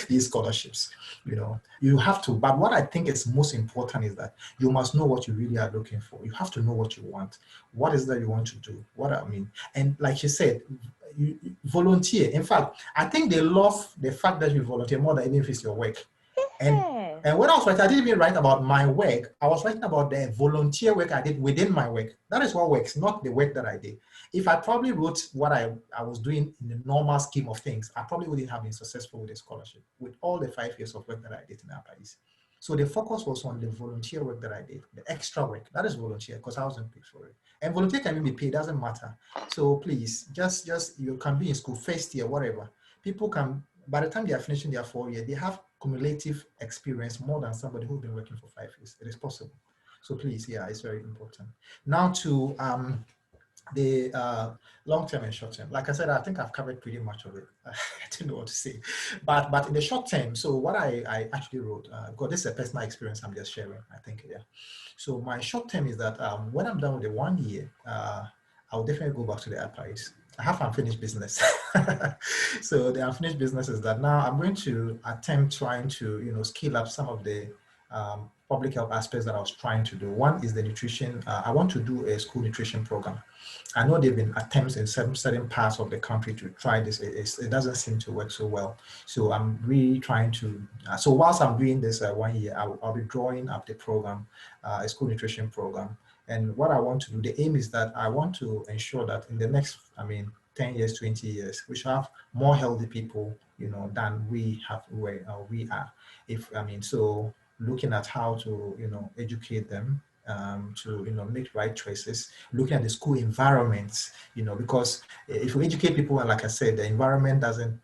these scholarships. You have to. But what I think is most important is that you must know what you really are looking for. You have to know what you want. What is that you want to do? And like she said, you volunteer. In fact, I think they love the fact that you volunteer more than even if it's your work. And Yeah. and when I was writing, I didn't even write about my work. I was writing about the volunteer work I did within my work. That is what works, not the work that I did. If I probably wrote what I was doing in the normal scheme of things, I probably wouldn't have been successful with a scholarship, with all the 5 years of work that I did in Paris. So the focus was on the volunteer work that I did, the extra work. That is volunteer because I wasn't paid for it. And volunteer can even be paid, doesn't matter. So please, just you can be in school, first year, whatever. People can, by the time they are finishing their 4 year, they have cumulative experience more than somebody who's been working for 5 years. It is possible. So please, yeah, it's very important. Now to the long-term and short-term. Like I said, I think I've covered pretty much of it. I don't know what to say. But in the short term, so what I actually wrote, because this is a personal experience I'm just sharing, I think, yeah. So my short term is that when I'm done with the 1 year, I'll definitely go back to the archives. I have unfinished business. So the unfinished business is that now I'm going to attempt trying to, scale up some of the public health aspects that I was trying to do. One is the nutrition. I want to do a school nutrition program. I know there have been attempts in certain parts of the country to try this. It doesn't seem to work so well. So I'm really trying to, so whilst I'm doing this 1 year, I'll be drawing up the program, a school nutrition program. And what I want to do, the aim is that I want to ensure that in the next, 10 years, 20 years, we should have more healthy people, than we have where we are. So looking at how to, educate them, to make right choices, looking at the school environments, because if we educate people, and like I said, the environment doesn't,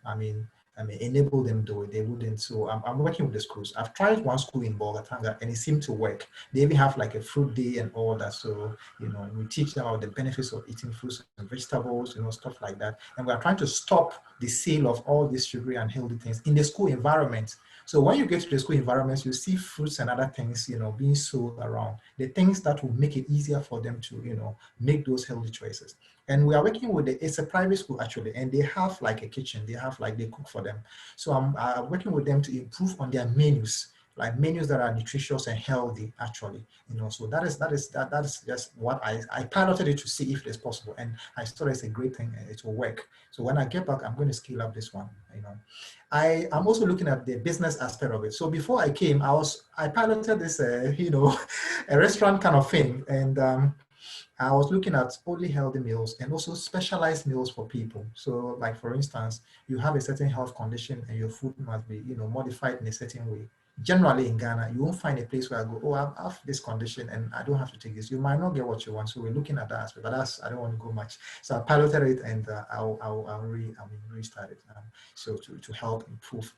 enable them to do it, they wouldn't. So I'm working with the schools. I've tried one school in Bolgatanga and it seemed to work. They even have like a fruit day and all that. So, we teach them about the benefits of eating fruits and vegetables, stuff like that. And we're trying to stop the sale of all these sugary and healthy things in the school environment. So when you get to the school environments, you see fruits and other things, being sold around, the things that will make it easier for them to, make those healthy choices. And we are working with it's a private school actually, and they have like a kitchen, they cook for them. So I'm working with them to improve on their menus, like menus that are nutritious and healthy actually, so that is just what I piloted it to see if it's possible. And I thought it's a great thing and it will work. So when I get back, I'm going to scale up this one, I'm also looking at the business aspect of it. So before I came, I piloted this, a restaurant kind of thing. And I was looking at only healthy meals and also specialized meals for people. So like, for instance, you have a certain health condition and your food must be, modified in a certain way. Generally in Ghana, you won't find a place where I go, oh, I have this condition and I don't have to take this. You might not get what you want. So we're looking at that aspect, but I don't want to go much. So I piloted it and I'll restart it. So to help improve.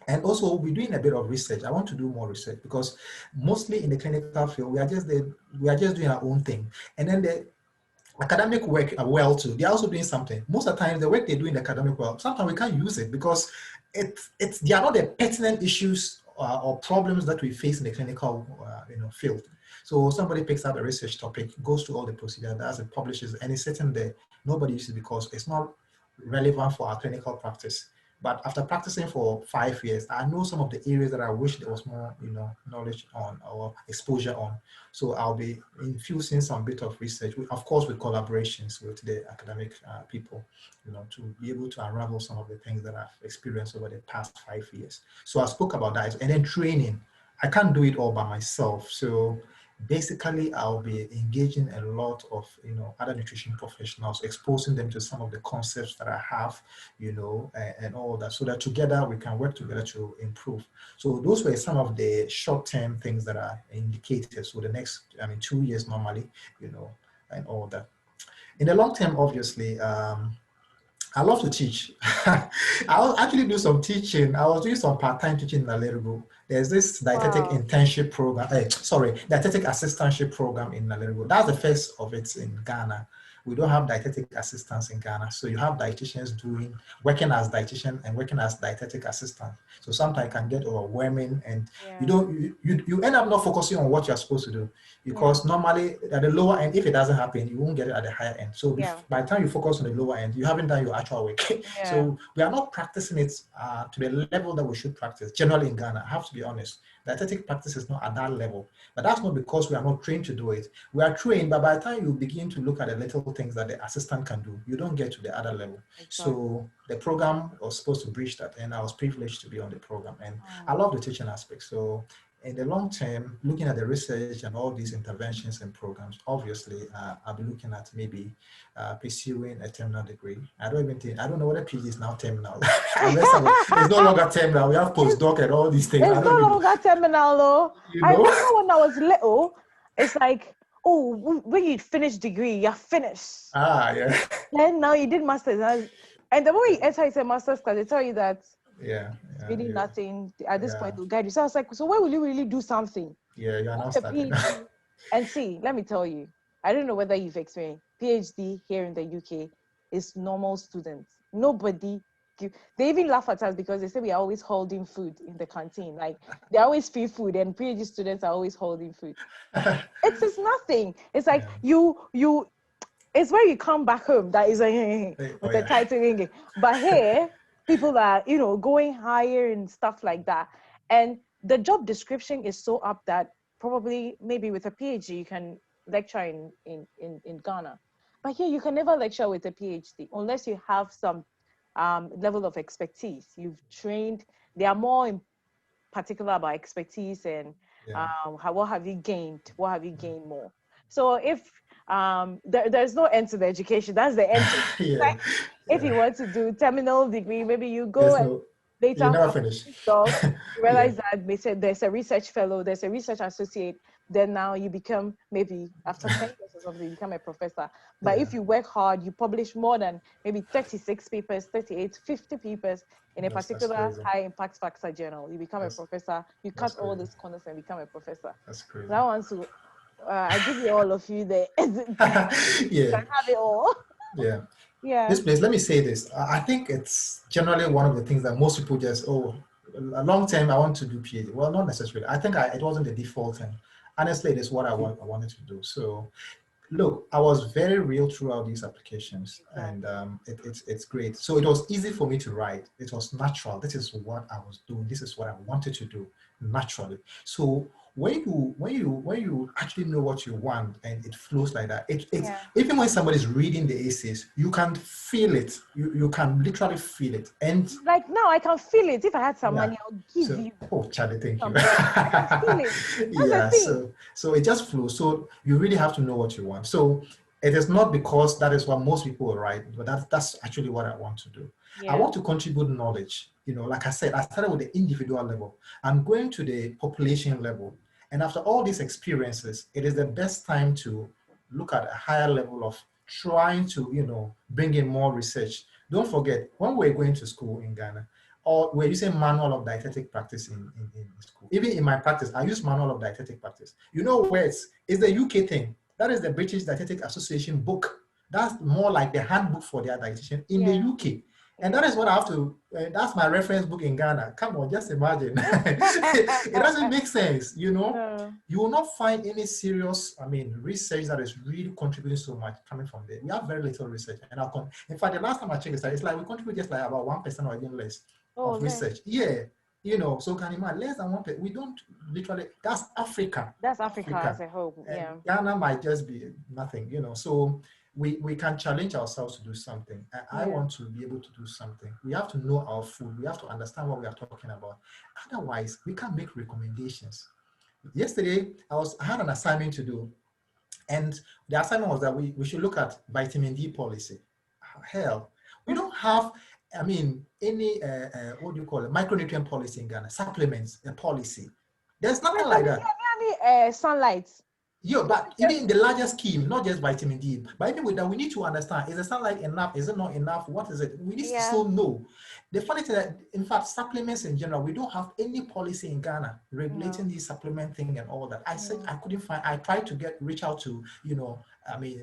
And also, we're doing a bit of research. I want to do more research because mostly in the clinical field, we are just doing our own thing. And then the academic work well too. They're also doing something. Most of the time, the work they do in the academic world, sometimes we can't use it because they are not the pertinent issues or problems that we face in the clinical field. So somebody picks up a research topic, goes through all the procedure, does it, publishes, and it's sitting there. Nobody uses it because it's not relevant for our clinical practice. But after practicing for 5 years, I know some of the areas that I wish there was more, knowledge on or exposure on. So I'll be infusing some bit of research, of course, with collaborations with the academic people, to be able to unravel some of the things that I've experienced over the past 5 years. So I spoke about that. And then training. I can't do it all by myself. So basically, I'll be engaging a lot of, other nutrition professionals, exposing them to some of the concepts that I have, and all that, so that together we can work together to improve. So those were some of the short-term things that are indicated. So the next, 2 years normally, and all that. In the long term, obviously, I love to teach. I will actually do some teaching. I was doing some part-time teaching in Nalerigo. There's this dietetic Wow. internship program, dietetic assistantship program in Nalerigo. That's the first of it in Ghana. We don't have dietetic assistants in Ghana. So you have dietitians working as dietitian and working as dietetic assistant. So sometimes it can get overwhelming and Yeah. you end up not focusing on what you're supposed to do, because normally at the lower end, if it doesn't happen, you won't get it at the higher end. So by the time you focus on the lower end, you haven't done your actual work. Yeah. So we are not practicing it to the level that we should practice. Generally in Ghana, I have to be honest, dietetic practice is not at that level. But that's not because we are not trained to do it. We are trained, but by the time you begin to look at the little things that the assistant can do, you don't get to the other level. Exactly. So the program was supposed to bridge that, and I was privileged to be on the program. And I love the teaching aspect. So in the long term, looking at the research and all these interventions and programs, obviously, I'll be looking at maybe pursuing a terminal degree. I don't know whether PhD is now terminal. It's no longer terminal. We have postdoc and all these things. It's no longer terminal, though. I remember when I was little, it's like, oh, when you finish degree, you're finished. Yeah. Then now you did master's. And the moment you enter into a master's class, they tell you that it's really nothing. At this point, they'll guide you. So I was like, so when will you really do something? Yeah, you're not starting. And see, let me tell you, I don't know whether you've experienced PhD here in the UK is normal students. Nobody, they even laugh at us because they say we are always holding food in the canteen. Like they always free food, and PhD students are always holding food. It's nothing. It's like it's where you come back home that is with the title. But here, people are, going higher and stuff like that. And the job description is so up that probably maybe with a PhD, you can lecture in Ghana. But here, you can never lecture with a PhD unless you have some level of expertise. You've trained. They are more particular about expertise and what have you gained? What have you gained more? So if there's no end to the education, that's the end. If you want to do terminal degree, maybe you go and later you never finish. You realize that they said there's a research fellow, there's a research associate. Then now you become, maybe after 10 years or something, you become a professor. But if you work hard, you publish more than maybe 36 papers, 38, 50 papers in a particular high impact factor journal. You become a professor. You cut all these corners and become a professor. That's crazy. That one, so I give you all of you there. You can have it all. Yeah. This place, let me say this. I think it's generally one of the things that most people just, a long time I want to do PhD. Well, not necessarily. I think it wasn't the default thing. Honestly, it is what I wanted to do. So, look, I was very real throughout these applications, and it's great. So it was easy for me to write. It was natural. This is what I was doing. This is what I wanted to do naturally. So when you actually know what you want and it flows like that, even when somebody's reading the essays, you can feel it. You can literally feel it. And like now I can feel it. If I had some money, I'll give you. Oh, Charlie, thank you. I can feel it. So it just flows. So you really have to know what you want. So it is not because that is what most people write, but that's actually what I want to do. I want to contribute knowledge. Like I said, I started with the individual level. I'm going to the population level. And after all these experiences, it is the best time to look at a higher level of trying to, bring in more research. Don't forget, when we're going to school in Ghana, or we're using manual of dietetic practice in school. Even in my practice, I use manual of dietetic practice. You know where it's the UK thing. That is the British Dietetic Association book. That's more like the handbook for their dietitian in the UK. And that is what I have to, that's my reference book in Ghana. Come on, just imagine. It doesn't make sense, You will not find any serious, research that is really contributing so much coming from there. We have very little research. And in fact, the last time I checked it's like we contribute just like about 1% or even less of research. Yeah. So can you imagine, less than 1%. We don't literally, that's Africa. That's Africa as a whole, and Ghana might just be nothing, So we can challenge ourselves to do something. I want to be able to do something. We have to know our food. We have to understand what we are talking about. Otherwise, we can't make recommendations. Yesterday, I had an assignment to do. And the assignment was that we should look at vitamin D policy. Hell, we don't have, any, what do you call it, micronutrient policy in Ghana, supplements, a policy. There's nothing like that. Any sunlight. Yeah, but even in the larger scheme, not just vitamin D, but even with that, we need to understand, is the sunlight enough? Is it not enough? What is it? We need to Yeah. still know. The funny thing that, in fact, supplements in general, we don't have any policy in Ghana regulating No. these supplement thing and all that. I said No. I couldn't find, I tried to reach out to,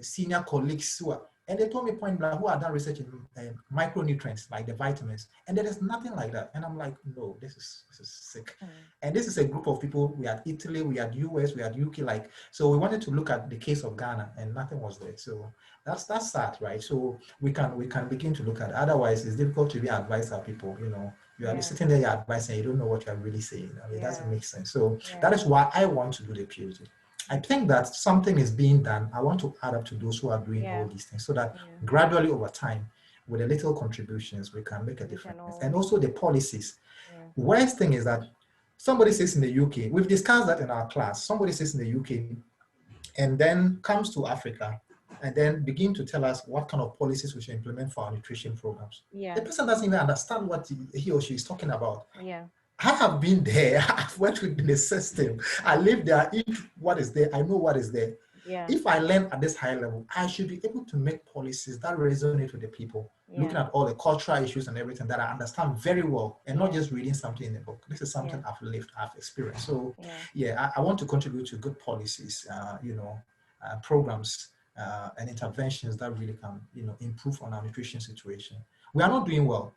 senior colleagues and they told me point blank, who have done research in micronutrients, like the vitamins, and there is nothing like that. And I'm like, no, this is sick. And this is a group of people. We had Italy, we had US, we had UK, like, so we wanted to look at the case of Ghana, and nothing was there. So that's sad, right? So we can begin to look at it. Otherwise, it's difficult to be advised by people. You are sitting there, you're advising, you don't know what you're really saying. I mean, it doesn't make sense. So that is why I want to do the PhD. I think that something is being done. I want to add up to those who are doing all these things so that gradually over time, with the little contributions, we can make a difference. And also the policies. Worst thing is that somebody sits in the UK, we've discussed that in our class, somebody sits in the UK and then comes to Africa and then begin to tell us what kind of policies we should implement for our nutrition programs. The person doesn't even understand what he or she is talking about. I have been there. I've worked with the system. I live there. I eat what is there. I know what is there. If I learn at this high level, I should be able to make policies that resonate with the people, looking at all the cultural issues and everything that I understand very well, and not just reading something in the book. This is something I've lived, I've experienced. So I want to contribute to good policies, programs and interventions that really can, improve on our nutrition situation. We are not doing well.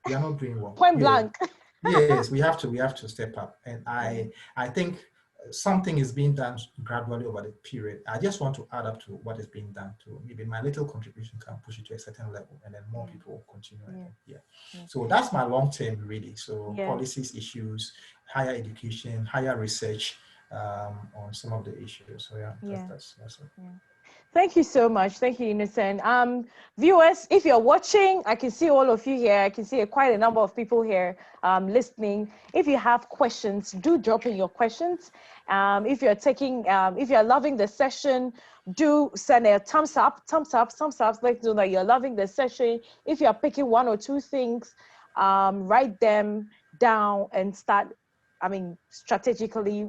We are not doing well. Point blank. Yes, we have to step up. And I think something is being done gradually over the period. I just want to add up to what is being done to maybe my little contribution can push it to a certain level, and then more people will continue. So that's my long term really. So policies, issues, higher education, higher research on some of the issues. So that's it. Thank you so much. Thank you, Innocent. Viewers, if you're watching, I can see all of you here. I can see quite a number of people here listening. If you have questions, do drop in your questions. If you're loving the session, do send a thumbs up. Let's know that you're loving the session. If you're picking one or two things, write them down and start, strategically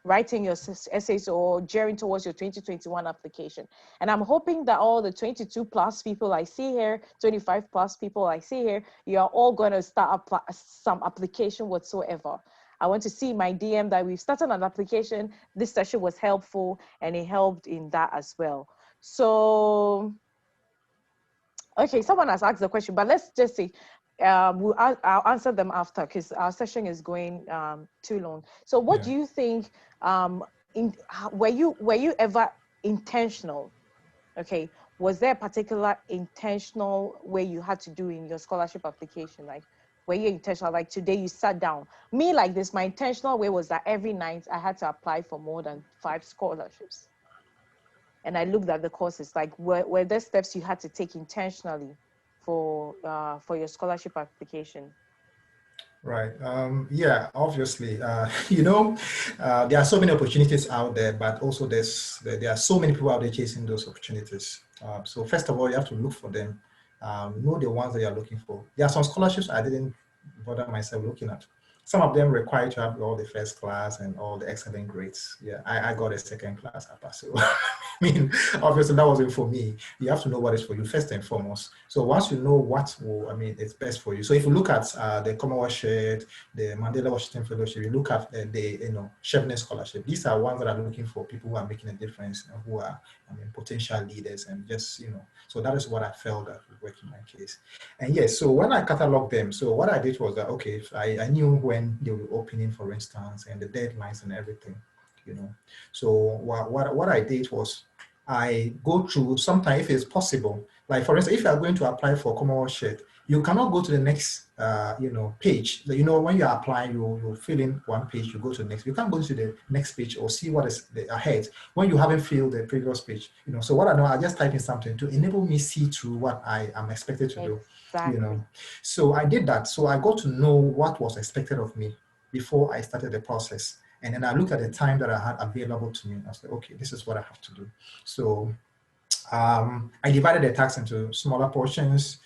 writing your essays or gearing towards your 2021 application. And I'm hoping that all the 22 plus people I see here, 25 plus people I see here, you are all going to start some application whatsoever. I want to see my DM that we've started an application. This session was helpful and it helped in that as well. So, okay, someone has asked the question, but let's just see. I'll answer them after because our session is going too long. So what do you think, were you ever intentional? Okay, was there a particular intentional way you had to do in your scholarship application? Like, were you intentional? Like today you sat down. Me like this, my intentional way was that every night I had to apply for more than 5 scholarships. And I looked at the courses, like were there steps you had to take intentionally for your scholarship application? Right. Yeah, obviously, there are so many opportunities out there, but also there are so many people out there chasing those opportunities. So first of all, you have to look for them, know the ones that you're looking for. There are some scholarships I didn't bother myself looking at. Some of them require you to have all the first class and all the excellent grades. Yeah, I got a second class upper. So, obviously that wasn't for me. You have to know what is for you first and foremost. So once you know what it's best for you. So if you look at the Commonwealth Shared, the Mandela Washington Fellowship, you look at the Chevening Scholarship. These are ones that are looking for people who are making a difference, who are potential leaders, and just So that is what I felt that would work in my case. And yes, so when I cataloged them, so what I did was that I knew when they were opening, for instance, and the deadlines and everything, So what I did was I go through, sometimes if it's possible, like for instance, if you are going to apply for Commonwealth Shared, you cannot go to the next page. When you are applying, you fill in one page, you go to the next. You can't go to the next page or see what is ahead when you haven't filled the previous page. So what I know, I just type in something to enable me see through what I am expected to do. So I did that. So I got to know what was expected of me before I started the process. And then I looked at the time that I had available to me. I was like, okay, this is what I have to do. So I divided the tax into smaller portions,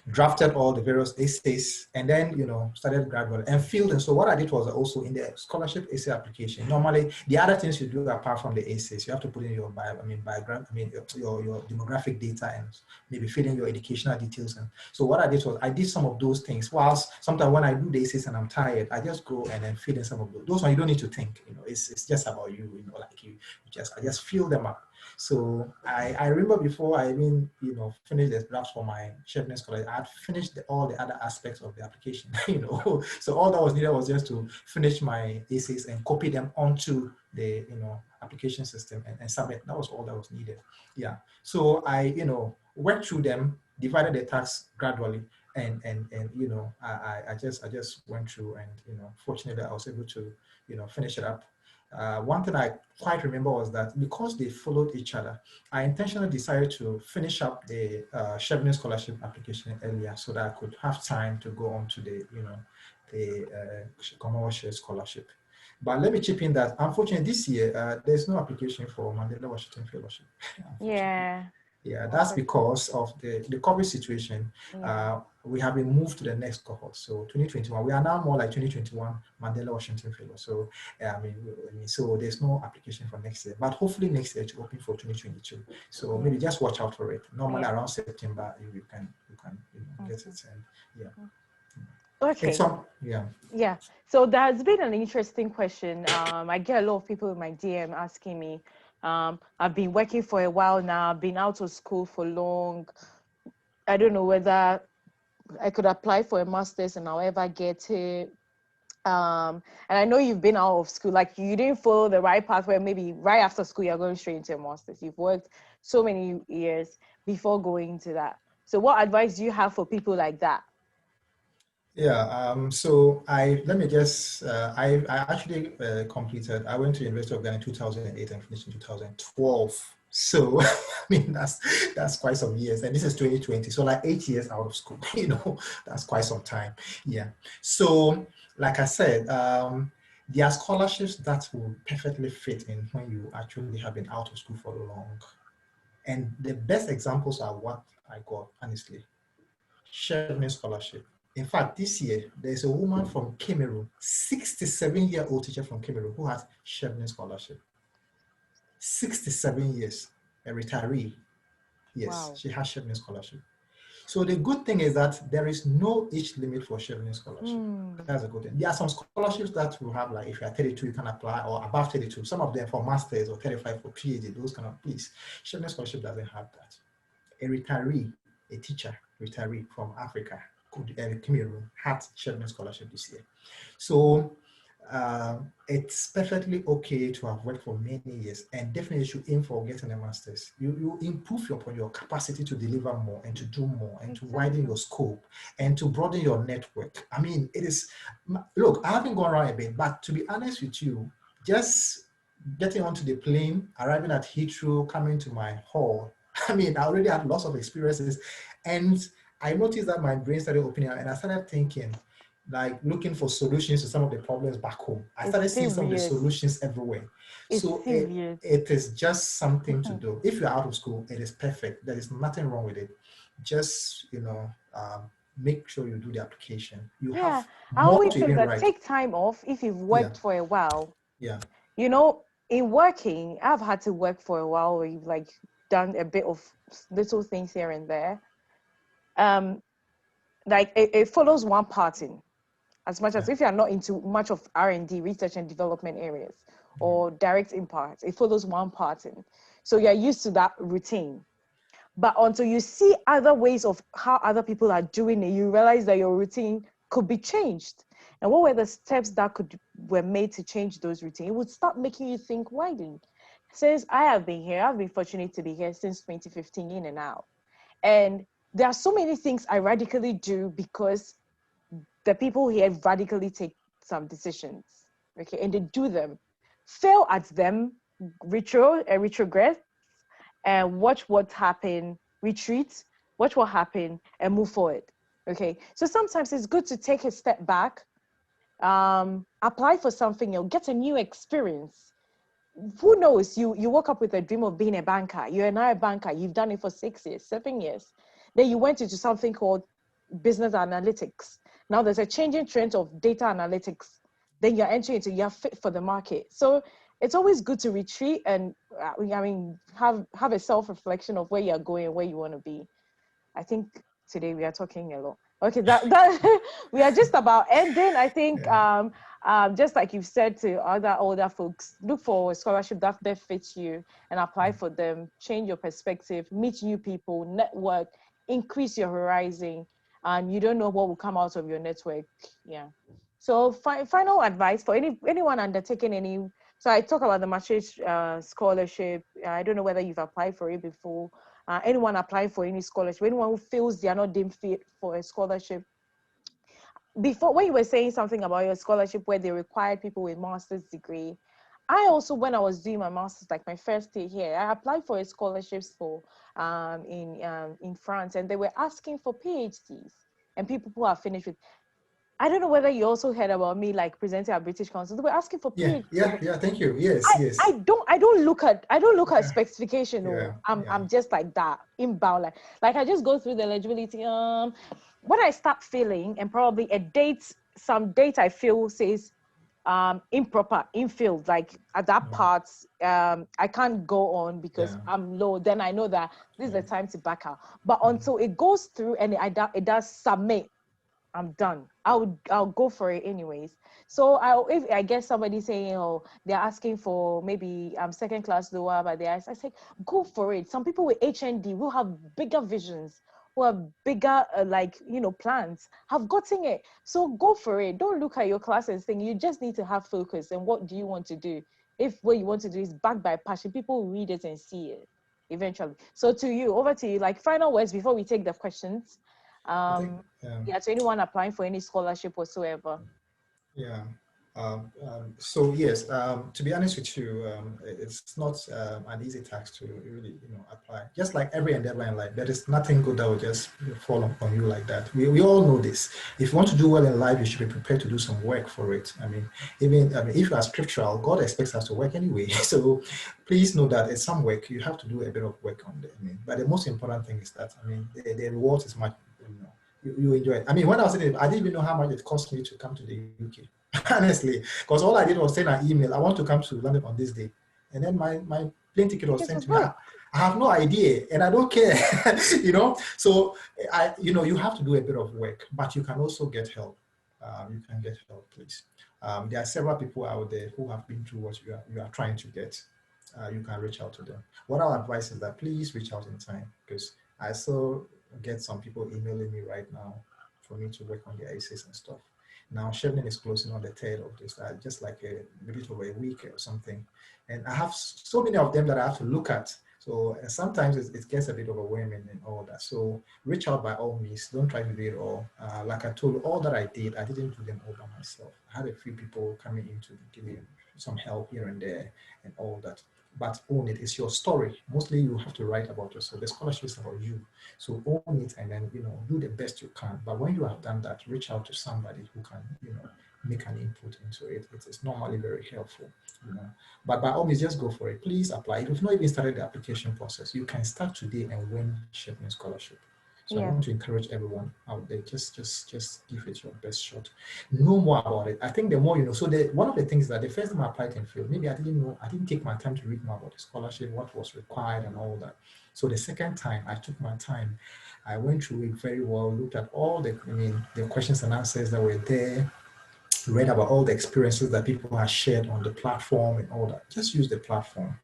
drafted all the various essays, and then started gradually and filled. And so what I did was also in the scholarship essay application. Normally, the other things you do apart from the essays, you have to put in your your demographic data and maybe fill in your educational details. And so what I did was I did some of those things. Whilst sometimes when I do the essays and I'm tired, I just go and then fill in some of those. Those ones you don't need to think. It's just about you. Like I just fill them up. So I remember before I even finished the drafts for my Chevening scholarship, I had finished all the other aspects of the application. So all that was needed was just to finish my essays and copy them onto the application system and submit. That was all that was needed. Yeah. So I worked through them, divided the tasks gradually, and I just went through, and fortunately I was able to finish it up. One thing I quite remember was that because they followed each other, I intentionally decided to finish up the Chevening scholarship application earlier so that I could have time to go on to the Commonwealth Share Scholarship. But let me chip in that unfortunately this year there's no application for Mandela Washington Fellowship. Yeah. Yeah, that's because of the COVID situation. Yeah. We have been moved to the next cohort. So 2021, we are now more like 2021 Mandela Washington Fellow. So so there's no application for next year, but hopefully next year to open for 2022. So maybe just watch out for it. Normally around September, you can get it. And yeah. Okay. Yeah. Yeah. So there's been an interesting question. I get a lot of people in my DM asking me. I've been working for a while now. I've been out of school for long. I don't know whether I could apply for a master's and I'll ever get it. And I know you've been out of school, like you didn't follow the right path where maybe right after school you're going straight into a master's. You've worked so many years before going into that. So what advice do you have for people like that? Yeah, so let me just, I actually completed, I went to University of Ghana in 2008 and finished in 2012. So, I mean, that's quite some years. And this is 2020. So like 8 years out of school, that's quite some time. Yeah. So, like I said, there are scholarships that will perfectly fit in when you actually have been out of school for long. And the best examples are what I got, honestly. Chevening scholarship. In fact, this year, there's a woman from Cameroon, 67-year-old teacher from Cameroon, who has Chevening scholarship. 67 years, a retiree. Yes, Wow. she has Chevening scholarship. So the good thing is that there is no age limit for Chevening scholarship. That's a good thing. There are some scholarships that will have, like if you are 32, you can apply, or above 32. Some of them for masters or 35 for PhD, those kind of things. Chevening scholarship doesn't have that. A retiree, a teacher, retiree from Africa, Cameroon, had Chevening scholarship this year. So it's perfectly okay to have worked for many years, and definitely should aim for getting a master's. You improve your capacity to deliver more and to do more and to widen your scope and to broaden your network. I mean, it is, look, I haven't gone around a bit, but to be honest with you, just getting onto the plane, arriving at Heathrow, coming to my hall, I mean, I already had lots of experiences, and I noticed that my brain started opening up, and I started thinking, like looking for solutions to some of the problems back home. I started seeing some of the solutions everywhere. So it is just something to do. If you're out of school, it is perfect. There is nothing wrong with it. Just, make sure you do the application. You have I more always to say even that write. take time off if you've worked for a while. Yeah. In working, I've had to work for a while where you've like done a bit of little things here and there. Like it follows one pattern. As much as if you are not into much of R&D, research and development areas, or direct impact, it follows one pattern. So you're used to that routine. But until you see other ways of how other people are doing it, you realize that your routine could be changed. And what were the steps that were made to change those routines? It would start making you think widely. Since I have been here, I've been fortunate to be here since 2015 in and out. And there are so many things I radically do because the people here radically take some decisions, okay, and they do them, fail at them, retrogress, and watch what happen, retreat, watch what happen, and move forward, okay? So sometimes it's good to take a step back, apply for something, you'll get a new experience, who knows, you woke up with a dream of being a banker. You're now a banker. You've done it for 6 years, 7 years. Then you went into something called business analytics. Now there's a changing trend of data analytics. Then you're entering into, you're fit for the market. So it's always good to retreat and have a self-reflection of where you're going and where you want to be. I think today we are talking a lot. Okay, that we are just about ending. I think just like you've said to other older folks, look for a scholarship that fits you and apply for them. Change your perspective, meet new people, network, increase your horizon, and you don't know what will come out of your network. Yeah. So final advice for anyone undertaking any. So I talk about the Maastricht scholarship. I don't know whether you've applied for it before. Anyone applying for any scholarship, anyone who feels they are not deemed fit for a scholarship. Before, when you were saying something about your scholarship where they required people with master's degree, I also, when I was doing my master's, like my first year here, I applied for a scholarships for in France, and they were asking for PhDs and people who are finished with. I don't know whether you also heard about me like presenting at British Council. They were asking for PhD. Yeah. Thank you. Yes, yes. I don't look at specification. I'm just like that inbound. Like I just go through the eligibility. What I start feeling, and probably some date I feel says improper, infield, like at that part, I can't go on because I'm low. Then I know that this is the time to back out. But until it goes through and it does submit, I'm done. I'll go for it anyways. So if I get somebody saying, oh, they're asking for maybe second class lower, but I say, go for it. Some people with HND will have bigger visions, who have bigger plans, have gotten it. So go for it. Don't look at your class and think. You just need to have focus. And what do you want to do? If what you want to do is backed by passion, people will read it and see it eventually. So over to you, like final words before we take the questions. To anyone applying for any scholarship whatsoever. So yes, to be honest with you, it's not an easy task to really, apply. Just like every endeavor in life, there is nothing good that will just fall upon you like that. We all know this. If you want to do well in life, you should be prepared to do some work for it. If you are scriptural, God expects us to work anyway. So please know that it's some work. You have to do a bit of work on it. But the most important thing is that, the reward is much, you enjoy it. When I was in it, I didn't even know how much it cost me to come to the UK. Honestly, because all I did was send an email. I want to come to London on this day, and then my plane ticket was sent to me. I have no idea, and I don't care, So you have to do a bit of work, but you can also get help. You can get help, please. There are several people out there who have been through what you are trying to get. You can reach out to them. What our advice is that please reach out in time, because I still get some people emailing me right now for me to work on their essays and stuff. Now, Chevening is closing on the 3rd of this, just like a bit over a week or something. And I have so many of them that I have to look at. So sometimes it gets a bit overwhelming and all that. So reach out by all means. Don't try to do it all. Like I told you, all that I didn't do them all by myself. I had a few people coming in to give me some help here and there and all that. But own it. It's your story. Mostly you have to write about yourself. The scholarship is about you. So own it and then, do the best you can. But when you have done that, reach out to somebody who can, make an input into it. It is normally very helpful, But by all means, just go for it. Please apply. If you've not even started the application process, you can start today and win Chevening scholarship. So I want to encourage everyone out there, just give it your best shot. Know more about it. I think the more you know. So one of the things that the first time I applied in field, maybe I didn't take my time to read more about the scholarship, what was required and all that. So the second time I took my time, I went through it very well, looked at all the questions and answers that were there, read about all the experiences that people have shared on the platform and all that. Just use the platform,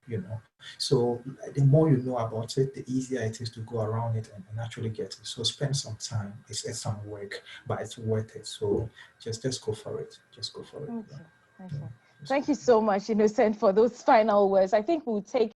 So the more you know about it, the easier it is to go around it and actually get it. So spend some time. It's some work, but it's worth it. So just go for it. Just go for it. Okay. Thank you so much, Innocent, for those final words. I think we'll take